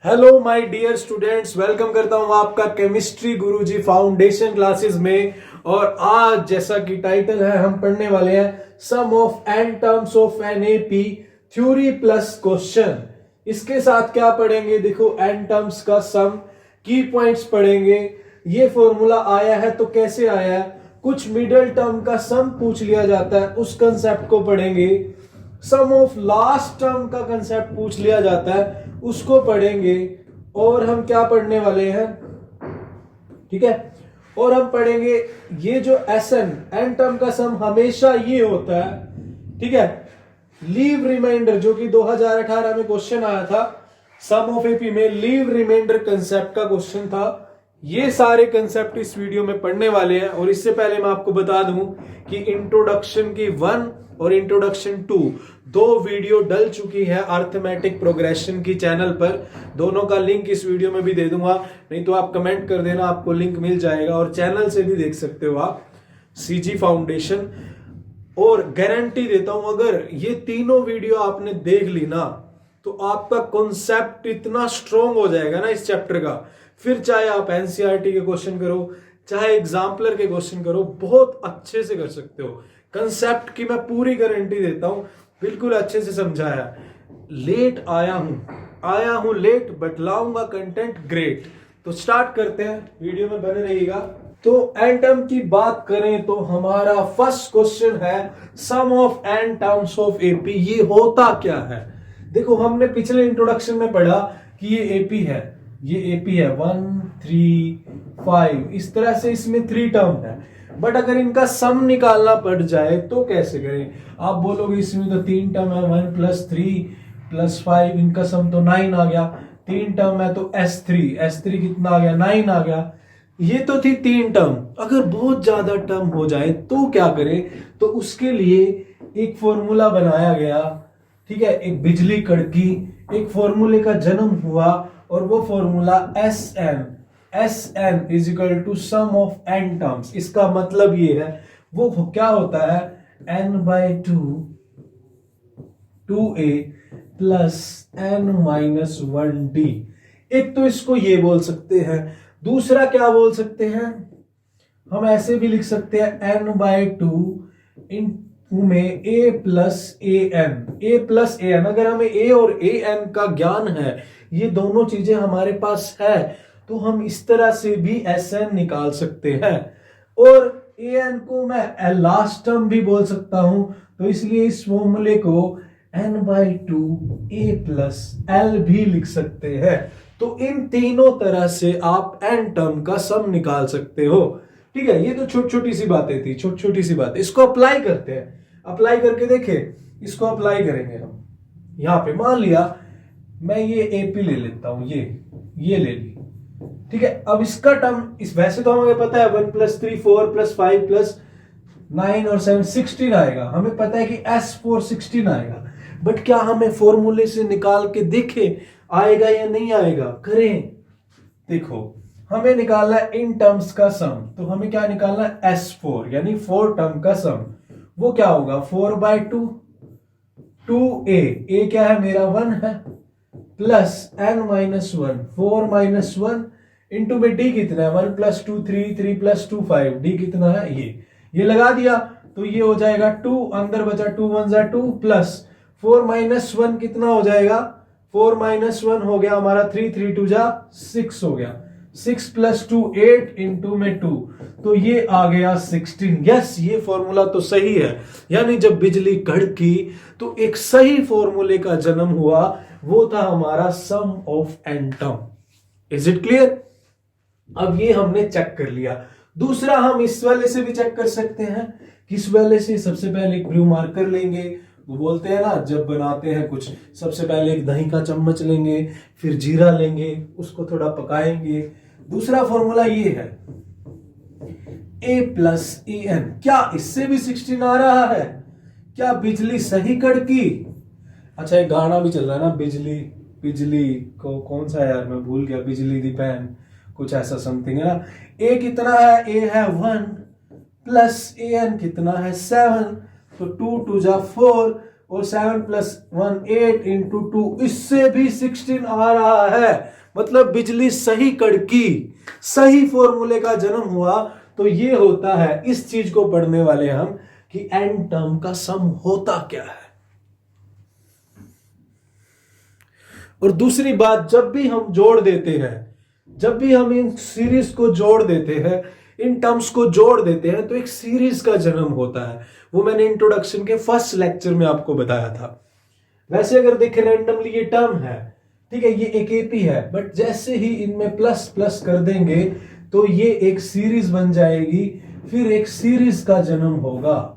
Hello my dear students, welcome करता हूं आपका केमिस्ट्री गुरुजी फाउंडेशन क्लासेस में। और आज जैसा कि टाइटल है, हम पढ़ने वाले हैं sum of N terms of n AP theory plus question. इसके साथ क्या पढ़ेंगे, देखो एन टर्म्स का सम, की पॉइंट्स पढ़ेंगे। ये फॉर्मूला आया है तो कैसे आया है, कुछ मिडिल टर्म का सम पूछ लिया जाता है, उस कंसेप्ट को पढ़ेंगे। सम ऑफ लास्ट टर्म का कंसेप्ट पूछ लिया जाता है, उसको पढ़ेंगे। और हम क्या पढ़ने वाले हैं, ठीक है। और हम पढ़ेंगे ये जो एन एन टर्म का सम हमेशा ये होता है, ठीक है। लीव रिमाइंडर जो कि 2018 में क्वेश्चन आया था सम ऑफ एपी में, लीव रिमाइंडर कंसेप्ट का क्वेश्चन था। ये सारे कंसेप्ट इस वीडियो में पढ़ने वाले हैं। और इससे पहले मैं आपको बता दूं कि इंट्रोडक्शन की 1 और इंट्रोडक्शन 2 दो वीडियो डल चुकी है अर्थमेटिक प्रोग्रेशन की चैनल पर। दोनों का लिंक इस वीडियो में भी दे दूंगा, नहीं तो आप कमेंट कर देना, आपको लिंक मिल जाएगा। और चैनल से भी देख सकते हो आप, सीजी फाउंडेशन। और गारंटी देता हूं, अगर ये तीनों वीडियो आपने देख ली ना, तो आपका कॉन्सेप्ट इतना स्ट्रोंग हो जाएगा ना इस चैप्टर का, फिर चाहे आप एनसीईआरटी के क्वेश्चन करो, चाहे एग्जाम्पलर के क्वेश्चन करो, बहुत अच्छे से कर सकते हो। कंसेप्ट की मैं पूरी गारंटी देता हूं, बिल्कुल अच्छे से समझाया। लेट आया हूं लेट, बट लाऊंगा कंटेंट ग्रेट। तो स्टार्ट करते हैं, वीडियो में बने रहिएगा। तो एन टर्म की बात करें तो हमारा फर्स्ट क्वेश्चन है sum of N terms of AP. ये होता क्या है, देखो हमने पिछले इंट्रोडक्शन में पढ़ा कि ये एपी है, ये एपी है 1 3 5, इस तरह से इसमें 3 टर्म है। बट अगर इनका सम निकालना पड़ जाए तो कैसे करें। आप बोलोगे इसमें तो 3 टर्म है, 1 + 3 + 5, इनका सम तो 9 आ गया। 3 टर्म है तो S3 कितना आ गया, 9 आ गया। ये तो थी 3 टर्म। अगर बहुत ज्यादा टर्म हो जाए तो क्या करें, तो उसके लिए एक फॉर्मूला बनाया गया, ठीक है। एक बिजली कड़की, एक फॉर्मूले का जन्म हुआ, और वो formula S N is equal to sum of N terms. इसका मतलब ये है, वो क्या होता है, n/2 2a प्लस n-1d। एक तो इसको ये बोल सकते हैं, दूसरा क्या बोल सकते हैं, हम ऐसे भी लिख सकते हैं n/2 में a+an। अगर हमें a और an का ज्ञान है, ये दोनों चीजें हमारे पास है, तो हम इस तरह से भी Sn निकाल सकते हैं। और an को मैं लास्ट टर्म भी बोल सकता हूं, तो इसलिए इस फॉर्मूले को n/2 a+l भी लिख सकते हैं। तो इन तीनों तरह से आप n टर्म का सम निकाल सकते हो, ठीक है। ये तो छोटी छोटी सी बातें थी, छोटी छोटी सी बातें। इसको अप्लाई करते हैं, अप्लाई करके देखें। इसको अप्लाई करेंगे हम, यहां पे मान लिया मैं ये एपी ले लेता हूं, ये ले ली, ठीक है। अब इसका टर्म, इस वैसे तो हमें पता है 1 + 3 4 + 5 + 9 और 7 16 आएगा, हमें पता है कि S4 16 आएगा। बट क्या हमें फॉर्मूले से निकाल के देखे आएगा या नहीं आएगा, करें। देखो हमें निकालना है इन टर्म्स का सम, तो हमें क्या निकालना है, S4 यानी 4 टर्म का सम। वो क्या होगा, 4/2 2a, क्या है मेरा 1 है, प्लस n-1 4 - 1 इंटू में d कितना है, 1 + 2 3 3 + 2 5, d कितना है, ये लगा दिया तो ये हो जाएगा 2, अंदर बचा 2 × 1 = 2 प्लस 4 - 1 कितना हो जाएगा, 4 - 1 हो गया हमारा 3 3 2 6 हो गया, 6 + 2 8 इंटू में 2, तो ये आ गया 16। यस, ये फॉर्मूला तो सही है। यानी जब बिजली कड़की तो एक सही फॉर्मूले का जन्म हुआ, वो था हमारा sum of n term. Is it clear. अब ये हमने चेक कर लिया। दूसरा हम इस वाले से भी चेक कर सकते हैं। किस वाले से, सबसे पहले एक ब्लू मार्कर लेंगे। वो बोलते हैं ना, जब बनाते हैं कुछ, सबसे पहले एक दही का चम्मच लेंगे, फिर जीरा लेंगे, उसको थोड़ा पकाएंगे। दूसरा फॉर्मूला ये है a + an। क्या इससे भी 16 आ रहा है, क्या बिजली सही कड़की। अच्छा, एक गाना भी चल रहा है ना, बिजली को कौन सा यार, मैं भूल गया, बिजली दी पैन, कुछ ऐसा समथिंग है ना। ए कितना है, ए है 1 प्लस an कितना है 7, तो 2 × 2 = 4 और 7 + 1 8 × 2, इससे भी 16 आ रहा है। मतलब बिजली सही कड़की, सही फॉर्मूले का जन्म हुआ। तो ये होता है, इस चीज को पढ़ने वाले हम कि एन टर्म का सम होता क्या है। और दूसरी बात, जब भी हम जोड़ देते हैं, जब भी हम इन सीरीज को जोड़ देते हैं, इन टर्म्स को जोड़ देते हैं, तो एक सीरीज का जन्म होता है। वो मैंने इंट्रोडक्शन के फर्स्ट लेक्चर में आपको बताया था। वैसे अगर देखें रैंडमली ये टर्म है, ठीक है, ये एक एपी है, बट जैसे ही इनमें प्लस प्लस कर देंगे तो ये एक सीरीज बन जाएगी, फिर एक सीरीज का जन्म होगा।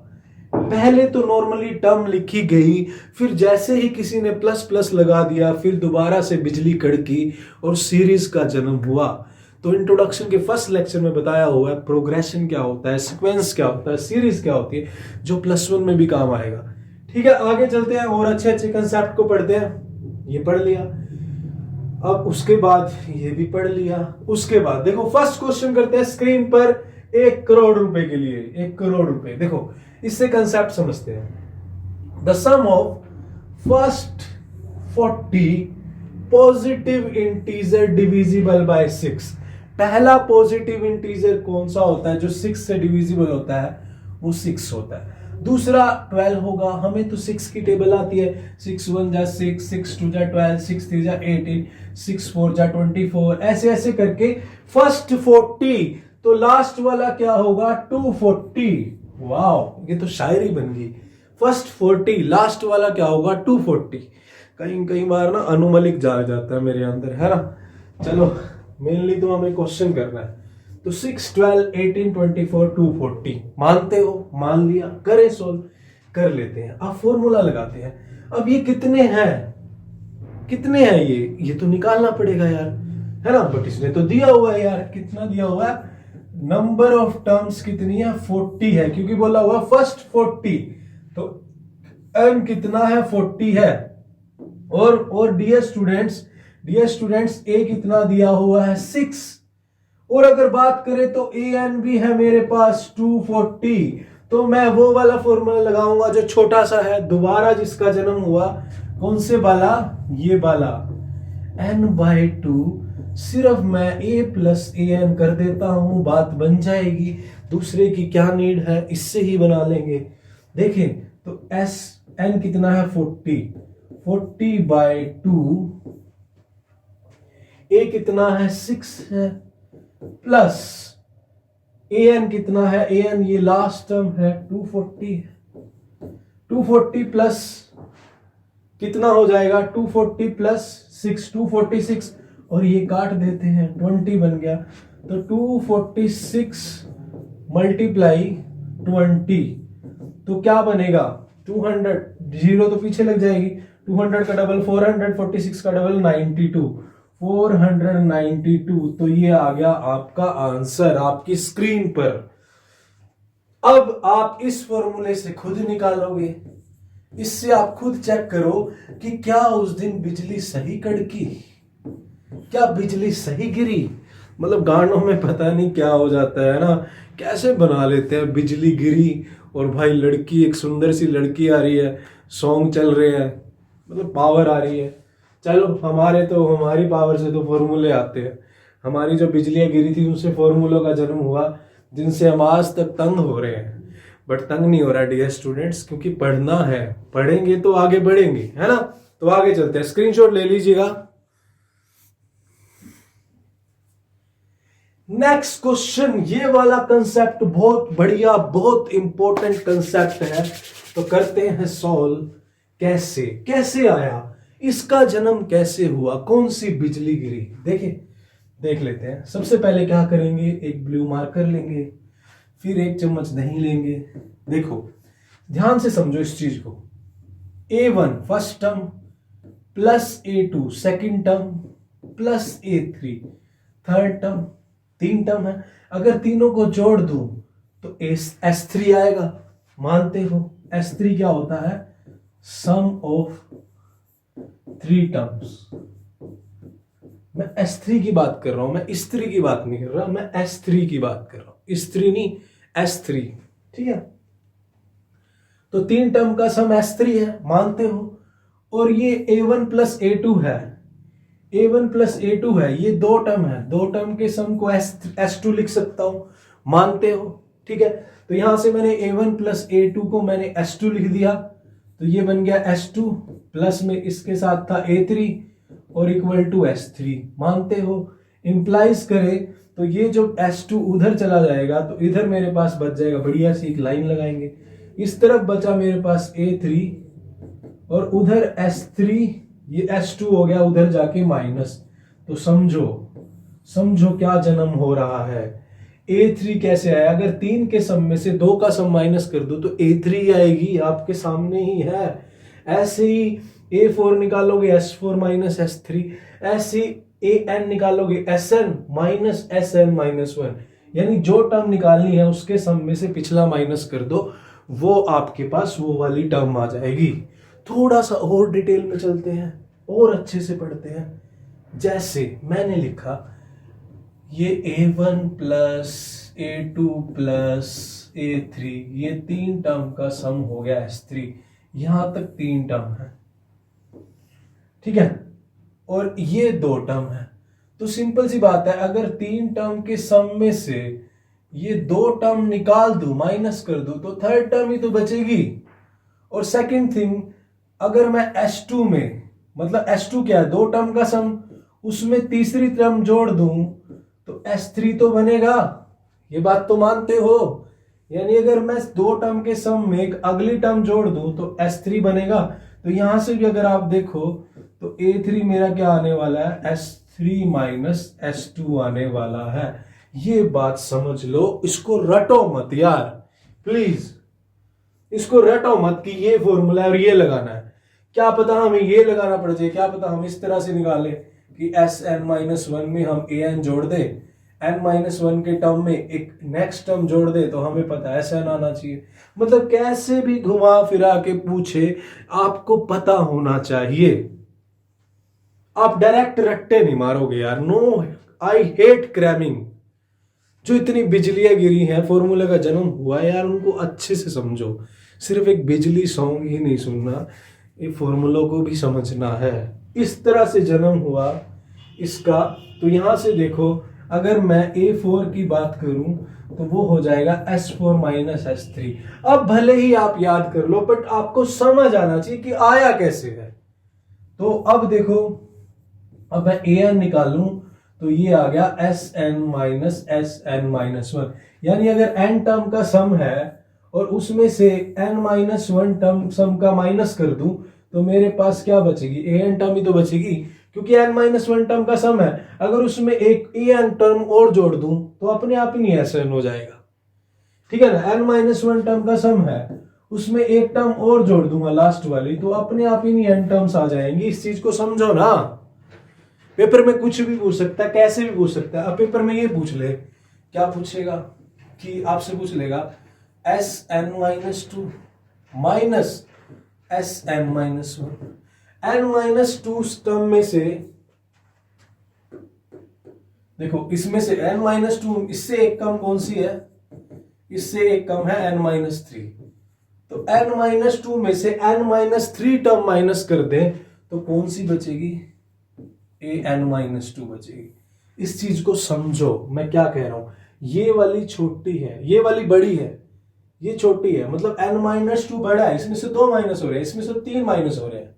पहले तो नॉर्मली टर्म लिखी गई, फिर जैसे ही किसी ने प्लस प्लस लगा दिया, फिर दोबारा से बिजली कड़की और सीरीज का जन्म हुआ। तो इंट्रोडक्शन के फर्स्ट लेक्चर में बताया हुआ है प्रोग्रेशन क्या होता है, सीक्वेंस क्या होता है, सीरीज क्या होती है, जो +1 में भी काम आएगा। ठीक है, आगे चलते हैं और अच्छे अच्छे कंसेप्ट को पढ़ते हैं। ये पढ़ लिया, अब उसके बाद ये भी पढ़ लिया। उसके बाद देखो फर्स्ट क्वेश्चन करते हैं स्क्रीन पर 1 करोड़ रुपए के लिए। 1 करोड़ रुपए, देखो इससे कंसेप्ट समझते हैं। The sum of first 40 positive integer divisible by 6। पहला पॉजिटिव इंटीजर कौन सा होता है जो 6 से डिविजिबल होता है? वो 6 होता है। दूसरा 12 होगा। हमें तो 6 की टेबल आती है, 6 1 जा 6, 6 2 जा 12, 6 3 जा 18, 6 4 जा 24, ऐसे ऐसे करके फर्स्ट 40, तो लास्ट वाला क्या होगा? 240। वाह, ये तो शायरी बन गई। फर्स्ट 40, लास्ट वाला क्या होगा? 240। कई बार ना अनुमलिक जा जाता है मेरे अंदर, है ना। चलो मेनली तो हमें क्वेश्चन करना है। तो 6 12 18 24 240 मानते हो? मान लिया, करें सोल्व, कर लेते हैं। अब फॉर्मूला लगाते हैं। अब ये कितने हैं, कितने हैं ये तो निकालना पड़ेगा यार, है ना। बट इसने तो दिया हुआ है यार, कितना दिया हुआ है? नंबर ऑफ टर्म्स कितनी है? 40 है, क्योंकि बोला हुआ फर्स्ट 40, तो n कितना है? 40 है। और डियर स्टूडेंट्स a कितना दिया हुआ है? 6। और अगर बात करें तो an भी है मेरे पास 240। तो मैं वो वाला फॉर्मूला लगाऊंगा जो छोटा सा है, दोबारा जिसका जन्म हुआ। कौन से वाला? ये वाला, n/2। सिर्फ मैं a + an कर देता हूं, बात बन जाएगी। दूसरे की क्या नीड है, इससे ही बना लेंगे। देखें तो n कितना है? 40/2। a कितना है? 6 है, प्लस an कितना है? an ये लास्ट टर्म है 240। 240 प्लस कितना हो जाएगा? 240 + 6 246, और ये काट देते हैं, 20 बन गया। तो 246 × 20, तो क्या बनेगा? 200। 0 तो पीछे लग जाएगी। 200 का डबल 400, 46 का डबल 92, 492। तो ये आ गया आपका आंसर आपकी स्क्रीन पर। अब आप इस फॉर्मूले से खुद निकालोगे, इससे आप खुद चेक करो कि क्या उस दिन बिजली सही कड़की, क्या बिजली सही गिरी। मतलब गानों में पता नहीं क्या हो जाता है ना, कैसे बना लेते हैं बिजली गिरी और भाई लड़की, एक सुंदर सी लड़की आ रही है, सॉन्ग चल रहे हैं, मतलब पावर आ रही है। चलो हमारी पावर से तो फॉर्मूले आते हैं। हमारी जो बिजलियां गिरी थी उनसे फॉर्मूलों का जन्म हुआ, जिनसे हम आज तक तंग हो रहे हैं। बट तंग नहीं हो रहा डियर स्टूडेंट्स, क्योंकि पढ़ना है, पढ़ेंगे तो आगे बढ़ेंगे, है ना। तो आगे चलते हैं, स्क्रीनशॉट ले लीजिएगा। नेक्स्ट क्वेश्चन, ये वाला कंसेप्ट बहुत बढ़िया, बहुत इंपॉर्टेंट कंसेप्ट है। तो करते हैं सॉल्व। कैसे आया, इसका जन्म कैसे हुआ, कौन सी बिजली गिरी। देख लेते हैं। सबसे पहले क्या करेंगे, एक ब्लू मार्कर लेंगे, फिर 1 चम्मच दही लेंगे। देखो ध्यान से समझो इस चीज को। A1 first term plus A2 second term plus A3 third term, 3 term है। अगर तीनों को जोड़ दूं तो S3 आएगा। मानते हो? S3 क्या होता है? Sum of 3 terms. मैं S3 की बात कर रहा हूं, मैं स्त्री की बात नहीं कर रहा, मैं S3 की बात कर रहा हूं। स्त्री नहीं, S3, ठीक है। तो 3 टर्म का सम S3 है, मानते हो। और ये A1 प्लस A2 है, A1 प्लस A2 है, ये 2 टर्म है, 2 टर्म के सम को S2 लिख सकता हूं, मानते हो। ठीक है, तो यहां से मैंने A1 प्लस A2 को मैंने S2 लिख दिया, तो ये बन गया S2 प्लस में इसके साथ था A3 और इक्वल टू S3, मानते हो। इंप्लाइज करें तो ये जो S2 उधर चला जाएगा तो इधर मेरे पास बच जाएगा, बढ़िया सी एक लाइन लगाएंगे, इस तरफ बचा मेरे पास A3 और उधर S3, ये S2 हो गया उधर जाके माइनस। तो समझो क्या जन्म हो रहा है। A3 कैसे आया, अगर 3 के सम में से 2 का सम माइनस कर दो तो A3 आएगी, आपके सामने ही है। ऐसे ही A4 निकालोगे S4 माइनस S3, ऐसे AN निकालोगे SN माइनस SN माइनस 1, यानी जो टर्म निकालनी है उसके सम में से पिछला माइनस कर दो, वो आपके पास वो वाली टर्म आ जाएगी। थोड़ा सा और डिटेल में चलते हैं और अच्छे से पढ़ते हैं। जैसे मैंने लिखा ये A1 plus A2 plus A3, ये 3 टर्म का सम हो गया S3, यहां तक 3 टर्म है, ठीक है, और ये 2 टर्म है। तो सिंपल सी बात है, अगर 3 टर्म के सम में से ये 2 टर्म निकाल दूं, माइनस कर दूं, तो 3rd टर्म ही तो बचेगी। और सेकंड थिंग, अगर मैं S2 में, मतलब S2 क्या है, 2 टर्म का सम, उसमें तीसरी टर्म जोड़ दूं तो S3 तो बनेगा, ये बात तो मानते हो। यानी अगर मैं 2 टर्म के सम में एक अगली टर्म जोड़ दूं तो S3 बनेगा। तो यहां से भी अगर आप देखो तो A3 मेरा क्या आने वाला है, S3 माइनस S2 आने वाला है। ये बात समझ लो, इसको रटो मत यार प्लीज, इसको रटो मत कि ये फॉर्मूला है और ये लगाना है। क्या पता हमें ये लगाना पड़ जाए, क्या पता हम इस तरह से निकालें कि Sn-1 में हम An जोड़ दे, n-1 के टर्म में एक नेक्स्ट टर्म जोड़ दे, तो हमें पता है Sn आना चाहिए। मतलब कैसे भी घुमा फिरा के पूछे, आपको पता होना चाहिए। आप डायरेक्ट रट्टे नहीं मारोगे यार। No, I hate cramming. जो इतनी बिजलियां गिरी हैं, फॉर्मूले का जन्म हुआ है यार, उनको अच्छे से समझो। सिर्फ एक बिजली सॉन्ग ही नहीं सुनना, ये फॉर्मूलों को भी समझना है। इस तरह से जन्म हुआ इसका। तो यहां से देखो, अगर मैं A4 की बात करूं तो वो हो जाएगा S4 माइनस S3। अब भले ही आप याद कर लो, बट आपको समझ आना चाहिए कि आया कैसे है। तो अब देखो, अब मैं AN निकालूं तो ये आ गया Sn माइनस Sn माइनस 1, यानी अगर n टर्म का सम है और उसमें से n-1 टर्म सम का माइनस कर दूं तो मेरे पास क्या बचेगी, an टर्म ही तो बचेगी, क्योंकि n-1 टर्म का सम है। अगर उसमें एक an टर्म और जोड़ दूं तो अपने आप ही नहीं Sn हो जाएगा, ठीक है ना। n-1 टर्म का सम है, उसमें एक टर्म और जोड़ दूंगा लास्ट वाली, तो अपने आप ही नहीं n टर्म्स आ जाएंगी। इस चीज को समझो ना। पेपर में कुछ भी पूछ सकता है, कैसे भी पूछ सकता है। अब पेपर में ये पूछ ले, क्या पूछेगा कि आपसे पूछ लेगा Sn-2 minus Sn-1, n-2 term में से देखो, इसमें से n-2, इससे एक कम कौन सी है, इससे एक कम है n-3। तो n-2 में से n-3 टर्म माइनस कर दें तो कौन सी बचेगी, an-2 बचेगी। इस चीज को समझो मैं क्या कह रहा हूं। ये वाली छोटी है, ये वाली बड़ी है, ये छोटी है, मतलब n-2 बड़ा है, इसमें से 2 माइनस हो रहे हैं, इसमें से 3 माइनस हो रहे हैं।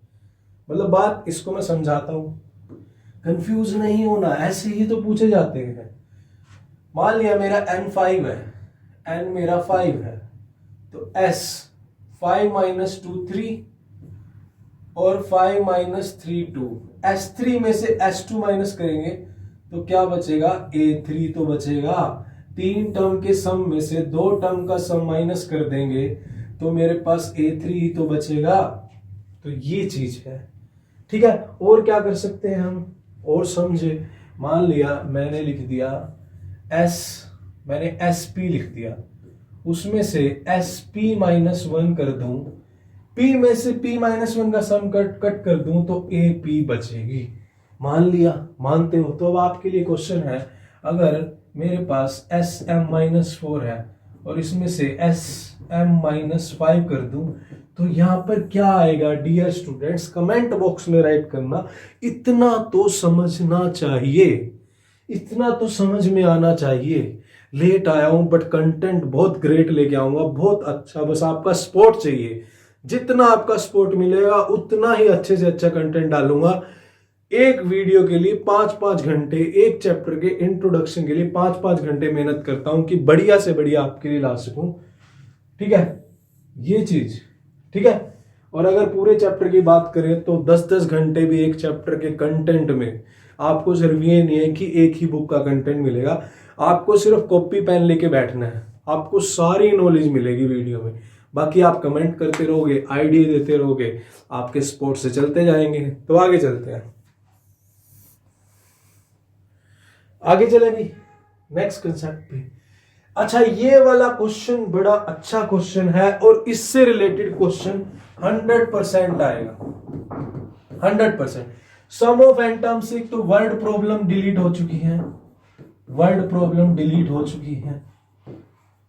मतलब बात, इसको मैं समझाता हूं, कंफ्यूज नहीं होना, ऐसे ही तो पूछे जाते हैं। मान लिया मेरा n5 है, n मेरा 5 है, तो s 5 माइनस 2 3 और 5 माइनस 3 2, S3 में से S2 माइनस करेंगे तो क्या बचेगा, A3 तो बचेगा। 3 टर्म के सम में से 2 टर्म का सम माइनस कर देंगे तो मेरे पास A3 ही तो बचेगा। तो ये चीज है, ठीक है। और क्या कर सकते हैं हम, और समझे। मान लिया मैंने लिख दिया मैंने SP लिख दिया, उसमें से SP माइनस 1 कर दूं, P में से P माइनस 1 का सम कट कर दूं तो AP बचेगी। मान लिया, मानते हो। तो अब आपके लिए क्वेश्चन है, अगर मेरे पास SM माइनस 4 है और इसमें से एस एम माइनस 5 कर दूं, तो यहां पर क्या आएगा डियर स्टूडेंट्स, कमेंट बॉक्स में राइट करना। इतना तो समझना चाहिए, इतना तो समझ में आना चाहिए। लेट आया हूं बट कंटेंट बहुत ग्रेट लेके आऊंगा, बहुत अच्छा। बस आपका सपोर्ट चाहिए, जितना आपका सपोर्ट मिलेगा उतना ही अच्छे से अच्छा कंटेंट डालूंगा। एक वीडियो के लिए 5-5 घंटे, एक चैप्टर के इंट्रोडक्शन के लिए 5-5 घंटे मेहनत करता हूं कि बढ़िया से बढ़िया आपके लिए ला सकूं। ठीक है, ये चीज ठीक है। और अगर पूरे चैप्टर की बात करें तो 10-10 घंटे भी एक चैप्टर के कंटेंट में, आपको सिर्फ ये नहीं है कि एक ही बुक का कंटेंट मिलेगा, आपको सिर्फ कॉपी पेन लेके बैठना है, आपको सारी नॉलेज मिलेगी वीडियो में। बाकी आप कमेंट करते रहोगे, आइडिया देते रहोगे, आपके सपोर्ट से चलते जाएंगे। तो आगे चलते हैं, आगे चलेंगे नेक्स्ट कंसेप्ट पे। अच्छा, ये वाला क्वेश्चन बड़ा अच्छा क्वेश्चन है और इससे रिलेटेड क्वेश्चन 100% आएगा, 100%। सम ऑफ एन टर्म्स, एक तो वर्ड प्रॉब्लम डिलीट हो चुकी है, वर्ड प्रॉब्लम डिलीट हो चुकी है।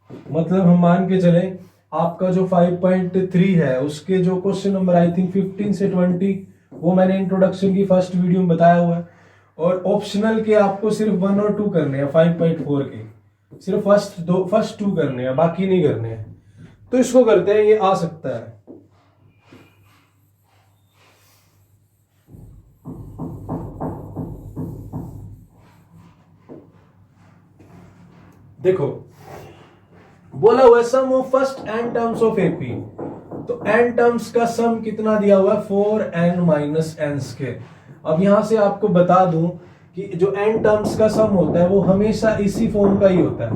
मतलब हम मान के चले आपका जो 5.3 है उसके जो क्वेश्चन नंबर आई थिंक 15 से 20, वो मैंने इंट्रोडक्शन की फर्स्ट वीडियो में बताया हुआ है। और ऑप्शनल के आपको सिर्फ 1 और 2 करने हैं, 5.4 के सिर्फ फर्स्ट 2 करने हैं, बाकी नहीं करने हैं। तो इसको करते हैं, ये आ सकता है। देखो बोला हुआ है sum of first n terms of AP, तो एन टर्म्स का सम कितना दिया हुआ है 4n माइनस एन स्क्वायर। अब यहां से आपको बता दूं कि जो एन टर्म्स का सम होता है वो हमेशा इसी फॉर्म का ही होता है,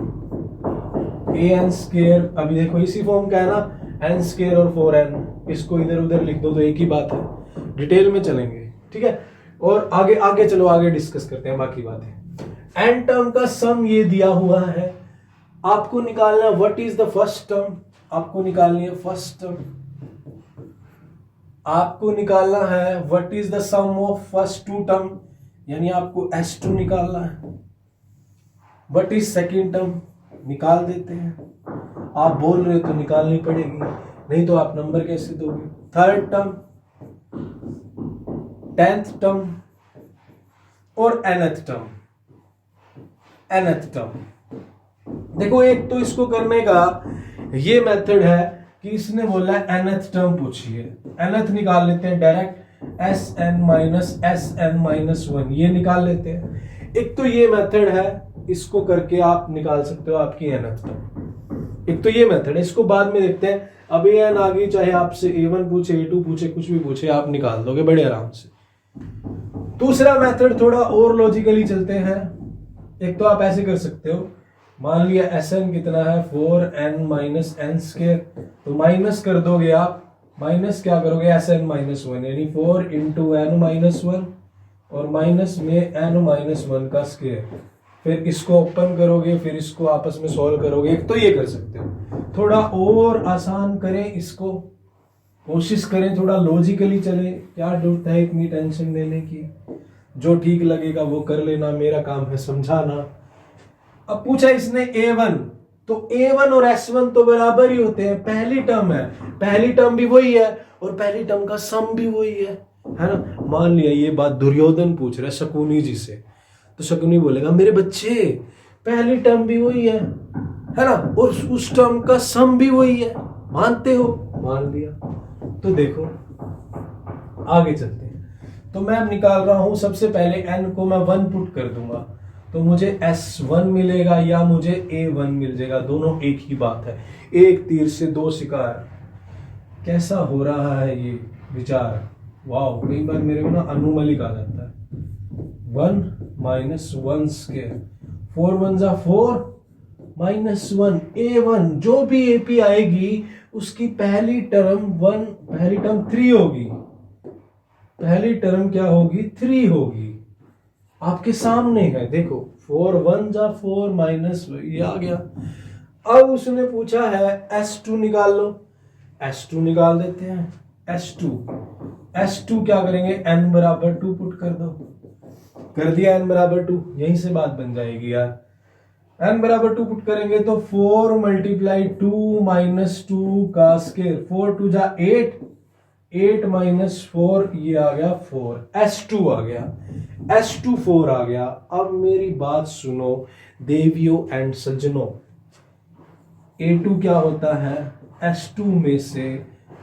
ए एन स्क्वायर। अभी देखो इसी फॉर्म का है ना, एन स्क्वायर और 4n, इसको इधर उधर लिख दो तो एक ही बात है। डिटेल में चलेंगे, ठीक है। और आगे आगे चलो, आगे डिस्कस करते हैं बाकी बातें। एन टर्म का सम ये दिया हुआ है, आपको निकालना what is the first term, आपको निकालनी है फर्स्ट टर्म, आपको निकालना है what is the sum of first 2 term, यानी आपको S2 निकालना है। व्हाट इज सेकंड टर्म निकाल देते हैं, आप बोल रहे हो तो निकालनी पड़ेगी, नहीं तो आप नंबर कैसे दोगे। थर्ड टर्म, 10th टर्म और nth टर्म, nth टर्म। देखो एक तो इसको करने का ये मेथड है कि इसने बोला है nth टर्म पूछिए, nth निकाल लेते हैं डायरेक्ट, Sn माइनस Sn-1 ये निकाल लेते हैं। एक तो ये मेथड है, इसको करके आप निकाल सकते हो आपकी nth टर्म। एक तो ये मेथड है, इसको बाद में देखते हैं। अभी n आ गई, चाहे आपसे A1 पूछे A2 पूछे कुछ भी पूछे, आप निकाल दोगे बड़े आराम से। दूसरा मेथड थोड़ा और लॉजिकली चलते हैं। एक तो आप ऐसे कर सकते हो, मान लिया Sn कितना है 4n माइनस एन स्क्वायर, तो माइनस कर दोगे आप, माइनस क्या करोगे Sn-1 यानी 4 इंटू n-1 और माइनस में n-1 का स्क्वायर, फिर इसको ओपन करोगे, फिर इसको आपस में सॉल्व करोगे। एक तो ये कर सकते हो। थोड़ा और आसान करें इसको, कोशिश करें थोड़ा लॉजिकली चले, क्या जरूरत है इतनी टेंशन लेने की, जो ठीक लगेगा वो कर लेना, मेरा काम है समझाना। अब पूछा इसने A1, तो A1 और S1 तो बराबर ही होते हैं, पहली टर्म है, पहली टर्म भी वही है और पहली टर्म का सम भी वही है ना। मान लिया ये बात दुर्योधन पूछ रहा है शकुनी जी से, तो शकुनी बोलेगा मेरे बच्चे पहली टर्म भी वही है ना, और उस टर्म का सम भी वही है, मानते हो? मान लिया। तो देखो आगे चलते हैं। तो मैं अब निकाल रहा हूं, सबसे पहले n को मैं 1 पुट कर दूंगा, तो मुझे S1 मिलेगा या मुझे A1 मिल जाएगा, दोनों एक ही बात है, एक तीर से 2 शिकार। कैसा हो रहा है ये विचार, वाह। कई बार मेरे को ना अनुमलिक आ जाता है। 1 माइनस 1 स्क्वायर, 4 1 जा 4 माइनस 1, A1 जो भी AP आएगी उसकी पहली टर्म 1, पहली टर्म 3 होगी, पहली टर्म क्या होगी 3 होगी, आपके सामने है। देखो 4 1 जा 4 माइनस ये आ गया। अब उसने पूछा है S2 निकाल लो, S2 निकाल देते हैं। S2 क्या करेंगे, n बराबर 2 पुट कर दो, कर दिया n बराबर 2, यहीं से बात बन जाएगी यार। n बराबर 2 पुट करेंगे तो 4 मल्टीप्लाई 2 माइनस 2 का स्केयर, 4 टू जा 8, 8 माइनस 4 ये आ गया 4, S2 आ गया, S2 4 आ गया। अब मेरी बात सुनो देवियों एंड सज्जनों, A2 क्या होता है, S2 में से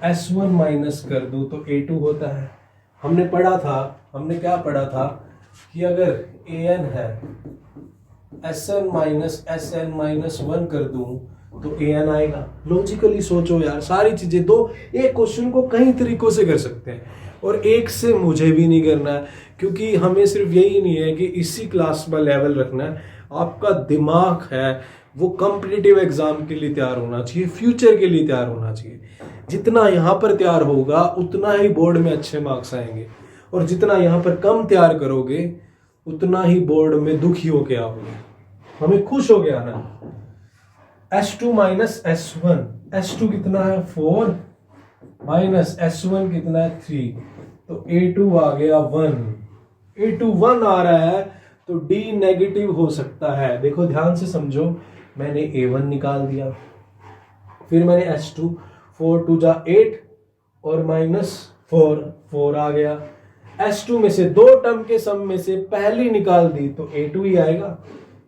S1 माइनस कर दो तो A2 होता है। हमने पढ़ा था, हमने क्या पढ़ा था कि अगर AN है SN माइनस SN माइनस 1 कर दूं तो AN आएगा। लॉजिकली सोचो यार, सारी चीजें दो, एक क्वेश्चन को कई तरीकों से कर सकते हैं और एक से मुझे भी नहीं करना है, क्योंकि हमें सिर्फ यही नहीं है कि इसी क्लास में लेवल रखना है। आपका दिमाग है वो कॉम्पिटिटिव एग्जाम के लिए तैयार होना चाहिए, फ्यूचर के लिए तैयार होना चाहिए। जितना यहाँ पर तैयार होगा उतना ही बोर्ड में अच्छे मार्क्स आएंगे, और जितना यहाँ पर कम तैयार करोगे उतना ही बोर्ड में दुखी होके आओगे। हमें खुश हो गया ना। S2 माइनस S1, S2 कितना है 4 माइनस S1 कितना है 3, तो A2 आ गया 1, A2 1 आ रहा है तो D नेगेटिव हो सकता है। देखो ध्यान से समझो, मैंने A1 निकाल दिया, फिर मैंने S2, 4 टू जा 8 और माइनस 4, 4 आ गया। S2 में से दो टर्म के सम में से पहली निकाल दी तो A2 ही आएगा,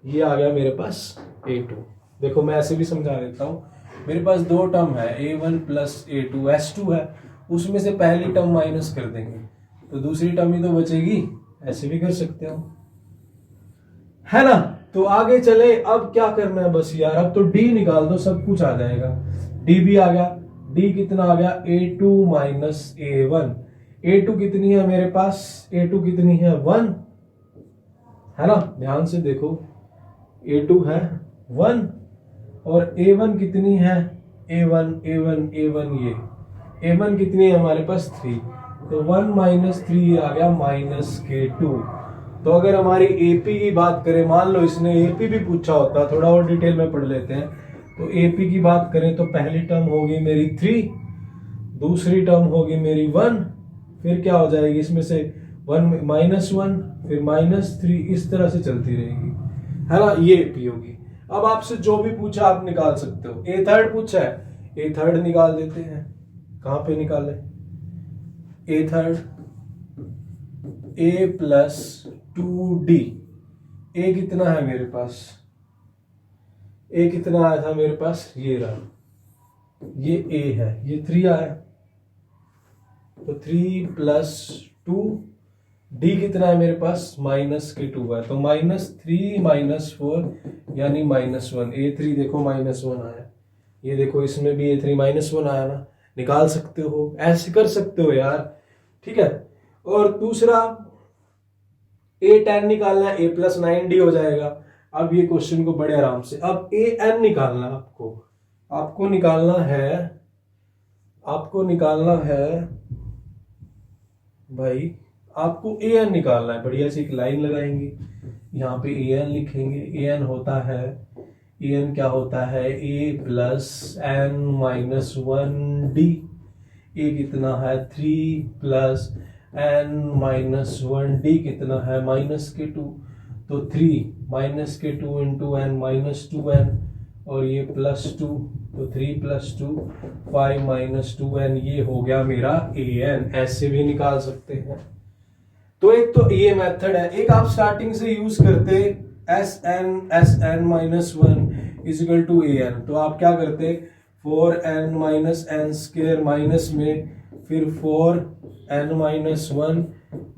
ये आ गया मेरे पास A2। देखो मैं ऐसे भी समझा देता हूं, मेरे पास दो टर्म है A1 प्लस A2, S2 है, उसमें से पहली टर्म माइनस कर देंगे तो दूसरी टर्म ही तो बचेगी, ऐसे भी कर सकते हो, है ना। तो आगे चले, अब क्या करना है बस यार, अब तो D निकाल दो, सब कुछ आ जाएगा। D भी आ गया, D कितना आ गया A2 माइनस A1, A2 कितनी है मेरे पास, A2 कितनी है 1, है ना। ध्यान से देखो, A2 है 1 और A1 कितनी है, A1 A1 A1 ये A1 कितनी है हमारे पास 3, तो 1 माइनस 3 आ गया माइनस K2। तो अगर हमारी AP की बात करें, मान लो इसने AP भी पूछा होता, थोड़ा और डिटेल में पढ़ लेते हैं, तो AP की बात करें तो पहली टर्म होगी मेरी 3, दूसरी टर्म होगी मेरी 1, फिर क्या हो जाएगी इसमें से 1 माइनस 1, फिर माइनस 3, इस तरह से चलती रहेगी, है ना। ये AP होगी। अब आपसे जो भी पूछा आप निकाल सकते हो। A थर्ड पूछा है, A थर्ड निकाल देते हैं। कहां पे निकाले A third, A plus 2D, A कितना है मेरे पास, A कितना आया था मेरे पास, ये रहा, ये A है, ये 3 आया, तो 3 प्लस 2, D कितना है मेरे पास माइनस के 2 है, तो माइनस 3 माइनस 4 यानी माइनस 1, A3 देखो माइनस 1 आया, ये देखो इसमें भी A3 माइनस 1 आया ना, निकाल सकते हो, ऐसे कर सकते हो यार, ठीक है। और दूसरा A10 निकालना है, A प्लस 9D हो जाएगा। अब ये क्वेश्चन को बड़े आराम से, अब AN निकालना है आपको, आपको निकालना है भाई, आपको AN निकालना है। बढ़िया सी एक लाइन लगाएंगे, यहाँ पे AN लिखेंगे। AN होता है, AN क्या होता है, A plus N minus 1D, A कितना है 3 प्लस N माइनस 1D कितना है माइनस के 2, तो 3 माइनस के 2 इंटू N माइनस 2N, और ये प्लस 2, तो 3 प्लस 2 5 माइनस 2N, ये हो गया मेरा AN। ऐसे भी निकाल सकते हैं। तो एक तो ये मेथड है, एक आप स्टार्टिंग से यूज करते SN minus 1 equal to AN, तो आप क्या करते 4N minus N square minus में फिर 4N minus 1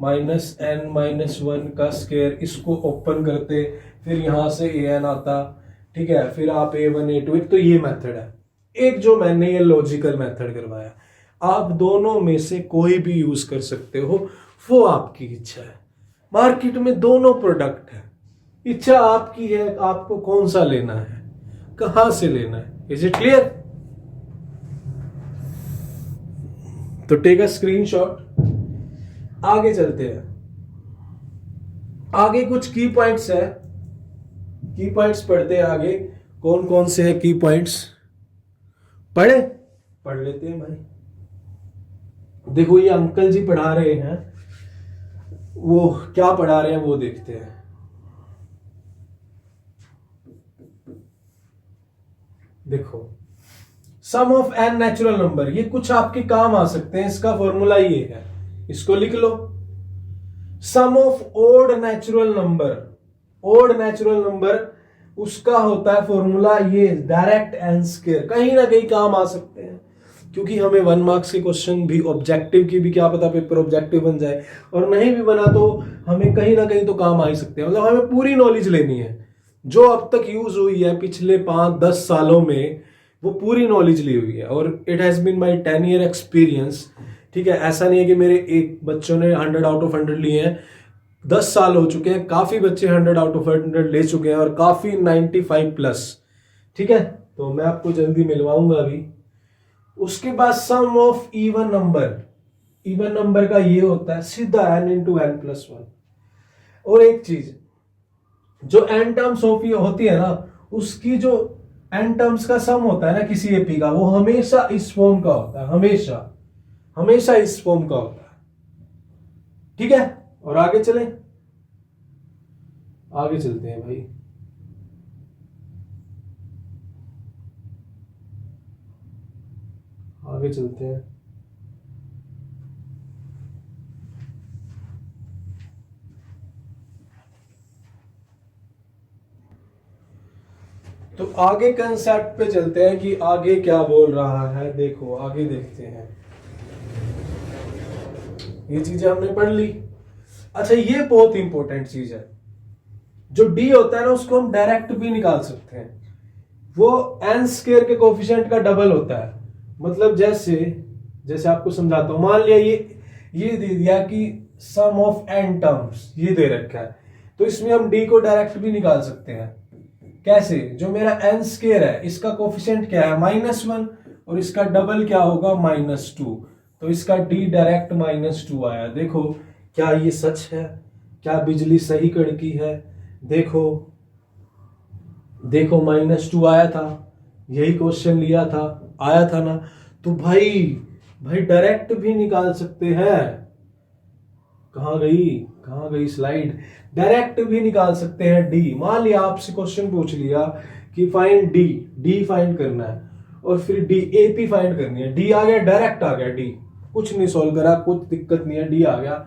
minus N minus 1 का स्क्वायर, इसको ओपन करते, फिर यहां से AN आता, ठीक है, फिर आप A1 A2, एक तो ये मेथड है, एक जो मैंने ये लॉजिकल मेथड करवाया। आप दोनों में से कोई भी यूज कर सकते हो, वो आपकी इच्छा है। मार्केट में दोनों प्रोडक्ट है, इच्छा आपकी है, आपको कौन सा लेना है, कहां से लेना है। Is it clear? तो टेक अ स्क्रीनशॉट, आगे चलते हैं। आगे कुछ की पॉइंट्स है, की पॉइंट्स पढ़ते हैं आगे। कौन कौन से है की पॉइंट्स, पढ़ लेते हैं भाई। देखो ये अंकल जी पढ़ा रहे हैं, वो क्या पढ़ा रहे हैं वो देखते हैं। देखो सम ऑफ एन नेचुरल नंबर, ये कुछ आपके काम आ सकते हैं, इसका फॉर्मूला ये है, इसको लिख लो। Sum of odd natural number, odd natural number उसका होता है फॉर्मूला ये, डायरेक्ट एन स्क्वायर। कहीं ना कहीं काम आ सकते हैं, क्योंकि हमें 1 मार्क्स के क्वेश्चन भी, ऑब्जेक्टिव की भी क्या पता पेपर ऑब्जेक्टिव बन जाए, और नहीं भी बना तो हमें कहीं ना कहीं तो काम आ ही सकते हैं। मतलब हमें पूरी नॉलेज लेनी है जो अब तक यूज हुई है पिछले 5-10 सालों में, वो पूरी नॉलेज ली हुई है। और it has been my 10 year experience. ठीक है, ऐसा नहीं है कि मेरे एक बच्चों ने 100 आउट ऑफ 100 लिए हैं, 10 साल हो चुके हैं, काफी बच्चे 100 आउट ऑफ 100 ले चुके हैं, और काफी 95 प्लस। ठीक है, तो मैं आपको जल्दी मिलवाऊंगा अभी। उसके बाद sum of even number, even number का ये होता है सीधा n इंटू एन प्लस 1। और एक चीज, जो n टर्म्स होती है ना, उसकी जो n टर्म्स का सम होता है ना किसी एपी का, वो हमेशा इस फॉर्म का होता है, हमेशा हमेशा इस फॉर्म का होता है। ठीक है, और आगे चलें, आगे चलते हैं भाई। आगे चलते हैं। तो आगे कंसेप्ट पे चलते हैं कि आगे क्या बोल रहा है। देखो आगे देखते हैं, ये चीजें हमने पढ़ ली। अच्छा, ये बहुत इंपॉर्टेंट चीज है, जो डी होता है ना उसको हम डायरेक्ट भी निकाल सकते हैं। वो एन स्क्वायर के कोफिशिएंट का डबल होता है। मतलब जैसे जैसे आपको समझाता हूं, मान लिया ये दे दिया कि सम ऑफ एन टर्म्स ये दे रखा है, तो इसमें हम डी को डायरेक्ट भी निकाल सकते हैं। कैसे? जो मेरा एन स्क्वायर है इसका कोफिशिएंट क्या है, -1, और इसका डबल क्या होगा, -2, तो इसका डी डायरेक्ट -2 आया। देखो क्या ये सच है, क्या बिजली सही कड़की है? देखो देखो -2 आया था, यही क्वेश्चन लिया था, आया था ना। तो भाई डायरेक्ट भी निकाल सकते हैं। कहां गई स्लाइड? डायरेक्ट भी निकाल सकते हैं डी। मान लिया आपसे क्वेश्चन पूछ लिया कि फाइंड डी फाइंड करना है, और फिर डी एपी फाइंड करनी है। डी आ गया, डायरेक्ट आ गया डी, कुछ नहीं सोल्व करा, कुछ दिक्कत नहीं है, डी आ गया।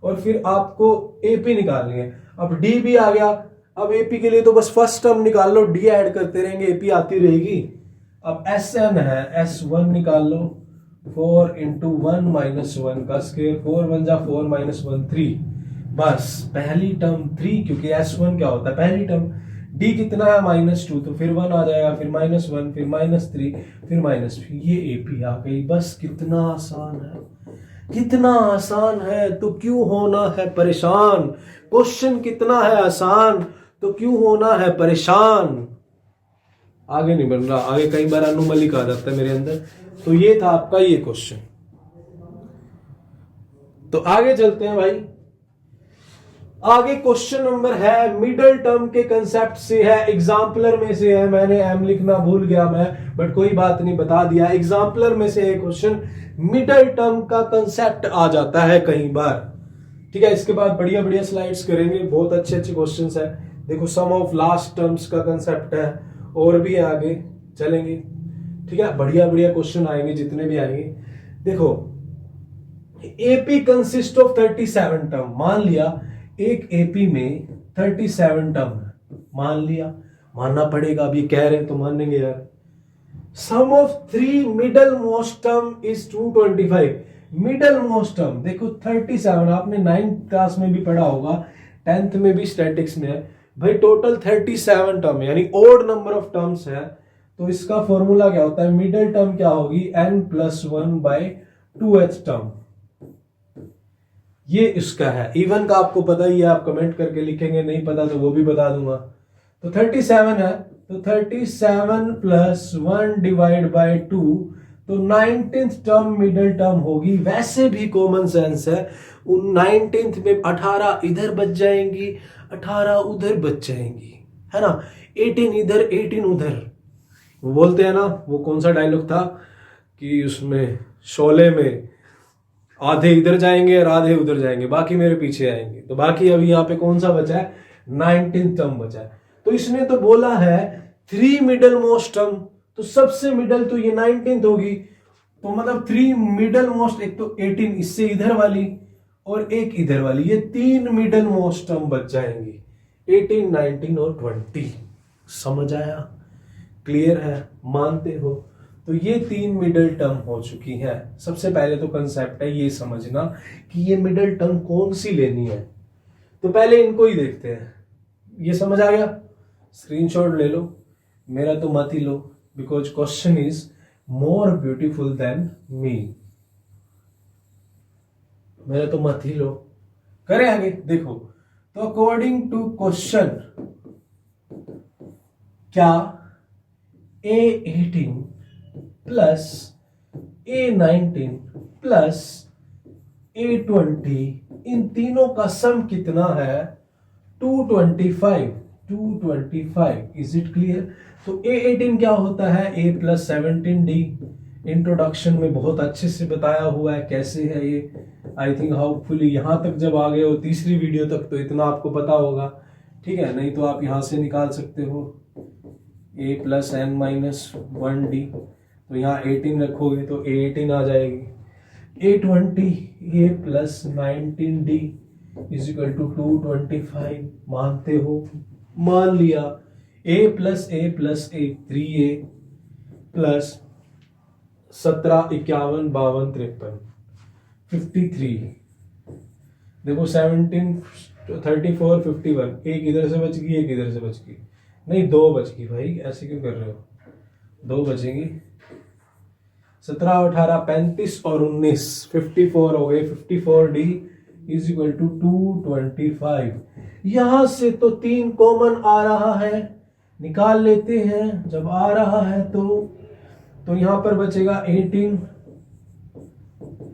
और फिर आपको एपी निकालनी है, अब डी भी आ गया। अब एपी के लिए तो बस फर्स्ट टर्म निकाल लो, डी ऐड करते रहेंगे, एपी आती रहेगी। अब एस एन है, S1 निकाल लो, 4 इंटू 1 माइनस 1 का स्क्वायर, 4 1 जा 4 -1 3। बस पहली टर्म 3, क्योंकि S1 क्या होता है पहली टर्म। डी कितना है, -2, तो फिर 1 आ जाएगा, फिर -1, फिर -3, फिर -3, ये एपी आ गई। बस कितना आसान है, कितना आसान है, तो क्यों होना है परेशान। क्वेश्चन कितना है आसान, तो क्यों होना है परेशान। आगे नहीं बढ़ रहा, आगे कई बार अनुमलिक आ जाता है मेरे अंदर। तो ये था आपका ये क्वेश्चन। तो आगे चलते हैं भाई। आगे क्वेश्चन नंबर है, मिडल टर्म के कंसेप्ट से है, एग्जाम्पलर में से है। मैंने एम लिखना भूल गया मैं, बट कोई बात नहीं, बता दिया। एग्जाम्पलर में से है क्वेश्चन, मिडल टर्म का कंसेप्ट आ जाता है कई बार। ठीक है, इसके बाद बढ़िया बढ़िया स्लाइड्स करेंगे, बहुत अच्छे अच्छे क्वेश्चंस है। देखो सम ऑफ लास्ट टर्म्स का कंसेप्ट है, और भी आगे चलेंगे। ठीक है, बढ़िया बढ़िया क्वेश्चन आएंगे जितने भी आएंगे। देखो एपी कंसिस्ट ऑफ 37 टर्म। मान लिया एक एपी में 37 टर्म है, मान लिया, मानना पड़ेगा, अब ये कह रहे हैं तो मानेंगे यार। Sum of 3 middle most term is 225। Middle most term देखो 37, आपने 9th क्लास में भी पढ़ा होगा, 10th में भी स्टैटिक्स में है भाई। टोटल 37 टर्म है, यानी ओड नंबर ऑफ टर्म्स है। तो इसका फॉर्मूला क्या होता है, मिडल टर्म क्या होगी, n+1/2h टर्म। ये इसका है। इवन का आपको पता ही है, आप कमेंट करके लिखेंगे, नहीं पता तो वो भी बता दूंगा। तो 37 है, तो 37 + 1/2, तो 19th टर्म मिडल टर्म होगी। वैसे भी कॉमन सेंस है, उन 19th में 18 इधर बच जाएंगी, 18 उधर बच जाएंगी, है ना। 18 इधर 18 उधर। वो बोलते हैं ना, वो कौन सा डायलॉग था कि उसमें शोले में, आधे इधर जाएंगे और आधे उधर जाएंगे, बाकी मेरे पीछे आएंगे। तो बाकी अभी यहाँ पे कौन सा बचा है, 19th टर्म बचा है। तो इसने तो बोला है 3 मिडल मोस्ट टर्म, तो सबसे मिडल तो ये 19th होगी, तो मतलब 3 मिडल मोस्ट, एक तो 18 इससे इधर वाली और एक इधर वाली, ये 3 मिडल मोस्ट टर्म बच जाएंगी, 18, 19 और 20। समझ आया? क्लियर है? मानते हो? तो ये 3 मिडल टर्म हो चुकी है। सबसे पहले तो कंसेप्ट है ये समझना कि ये मिडल टर्म कौन सी लेनी है। तो पहले इनको ही देखते हैं। ये समझ आ गया? स्क्रीनशॉट ले लो, मेरा तो मत ही लो, because question is more beautiful than me. मेरा तो मत ही लो। करें आगे? देखो, तो अकॉर्डिंग टू क्वेश्चन, क्या A18 plus A19 plus A20 इन तीनों का सम कितना है? 225। 225। Is it clear? तो A18 क्या होता है? A plus 17D। इंट्रोडक्शन में बहुत अच्छे से बताया हुआ है कैसे है ये। आई थिंक होपफुली यहां तक जब आ गए हो तीसरी वीडियो तक तो इतना आपको पता होगा, ठीक है? नहीं तो आप यहां से निकाल सकते हो A plus N minus 1D, तो यहाँ 18 रखोगे तो A18 आ जाएगी। A20 A plus 19D is equal to 225। मानते हो? मान लिया। A plus A 3A plus 17, 51, 52, 53, 53। देखो 17, 34, 51, एक इधर से बच गई, एक इधर से बच गई, नहीं 2 बच गई भाई, ऐसे क्यों कर रहे हो? 2 बचेंगी। 17, 18, 35 और 19, 54 हो गए। 54D is equal to 225। यहां से तो 3 कॉमन आ रहा है, निकाल लेते हैं। जब आ रहा है तो यहां पर बचेगा 18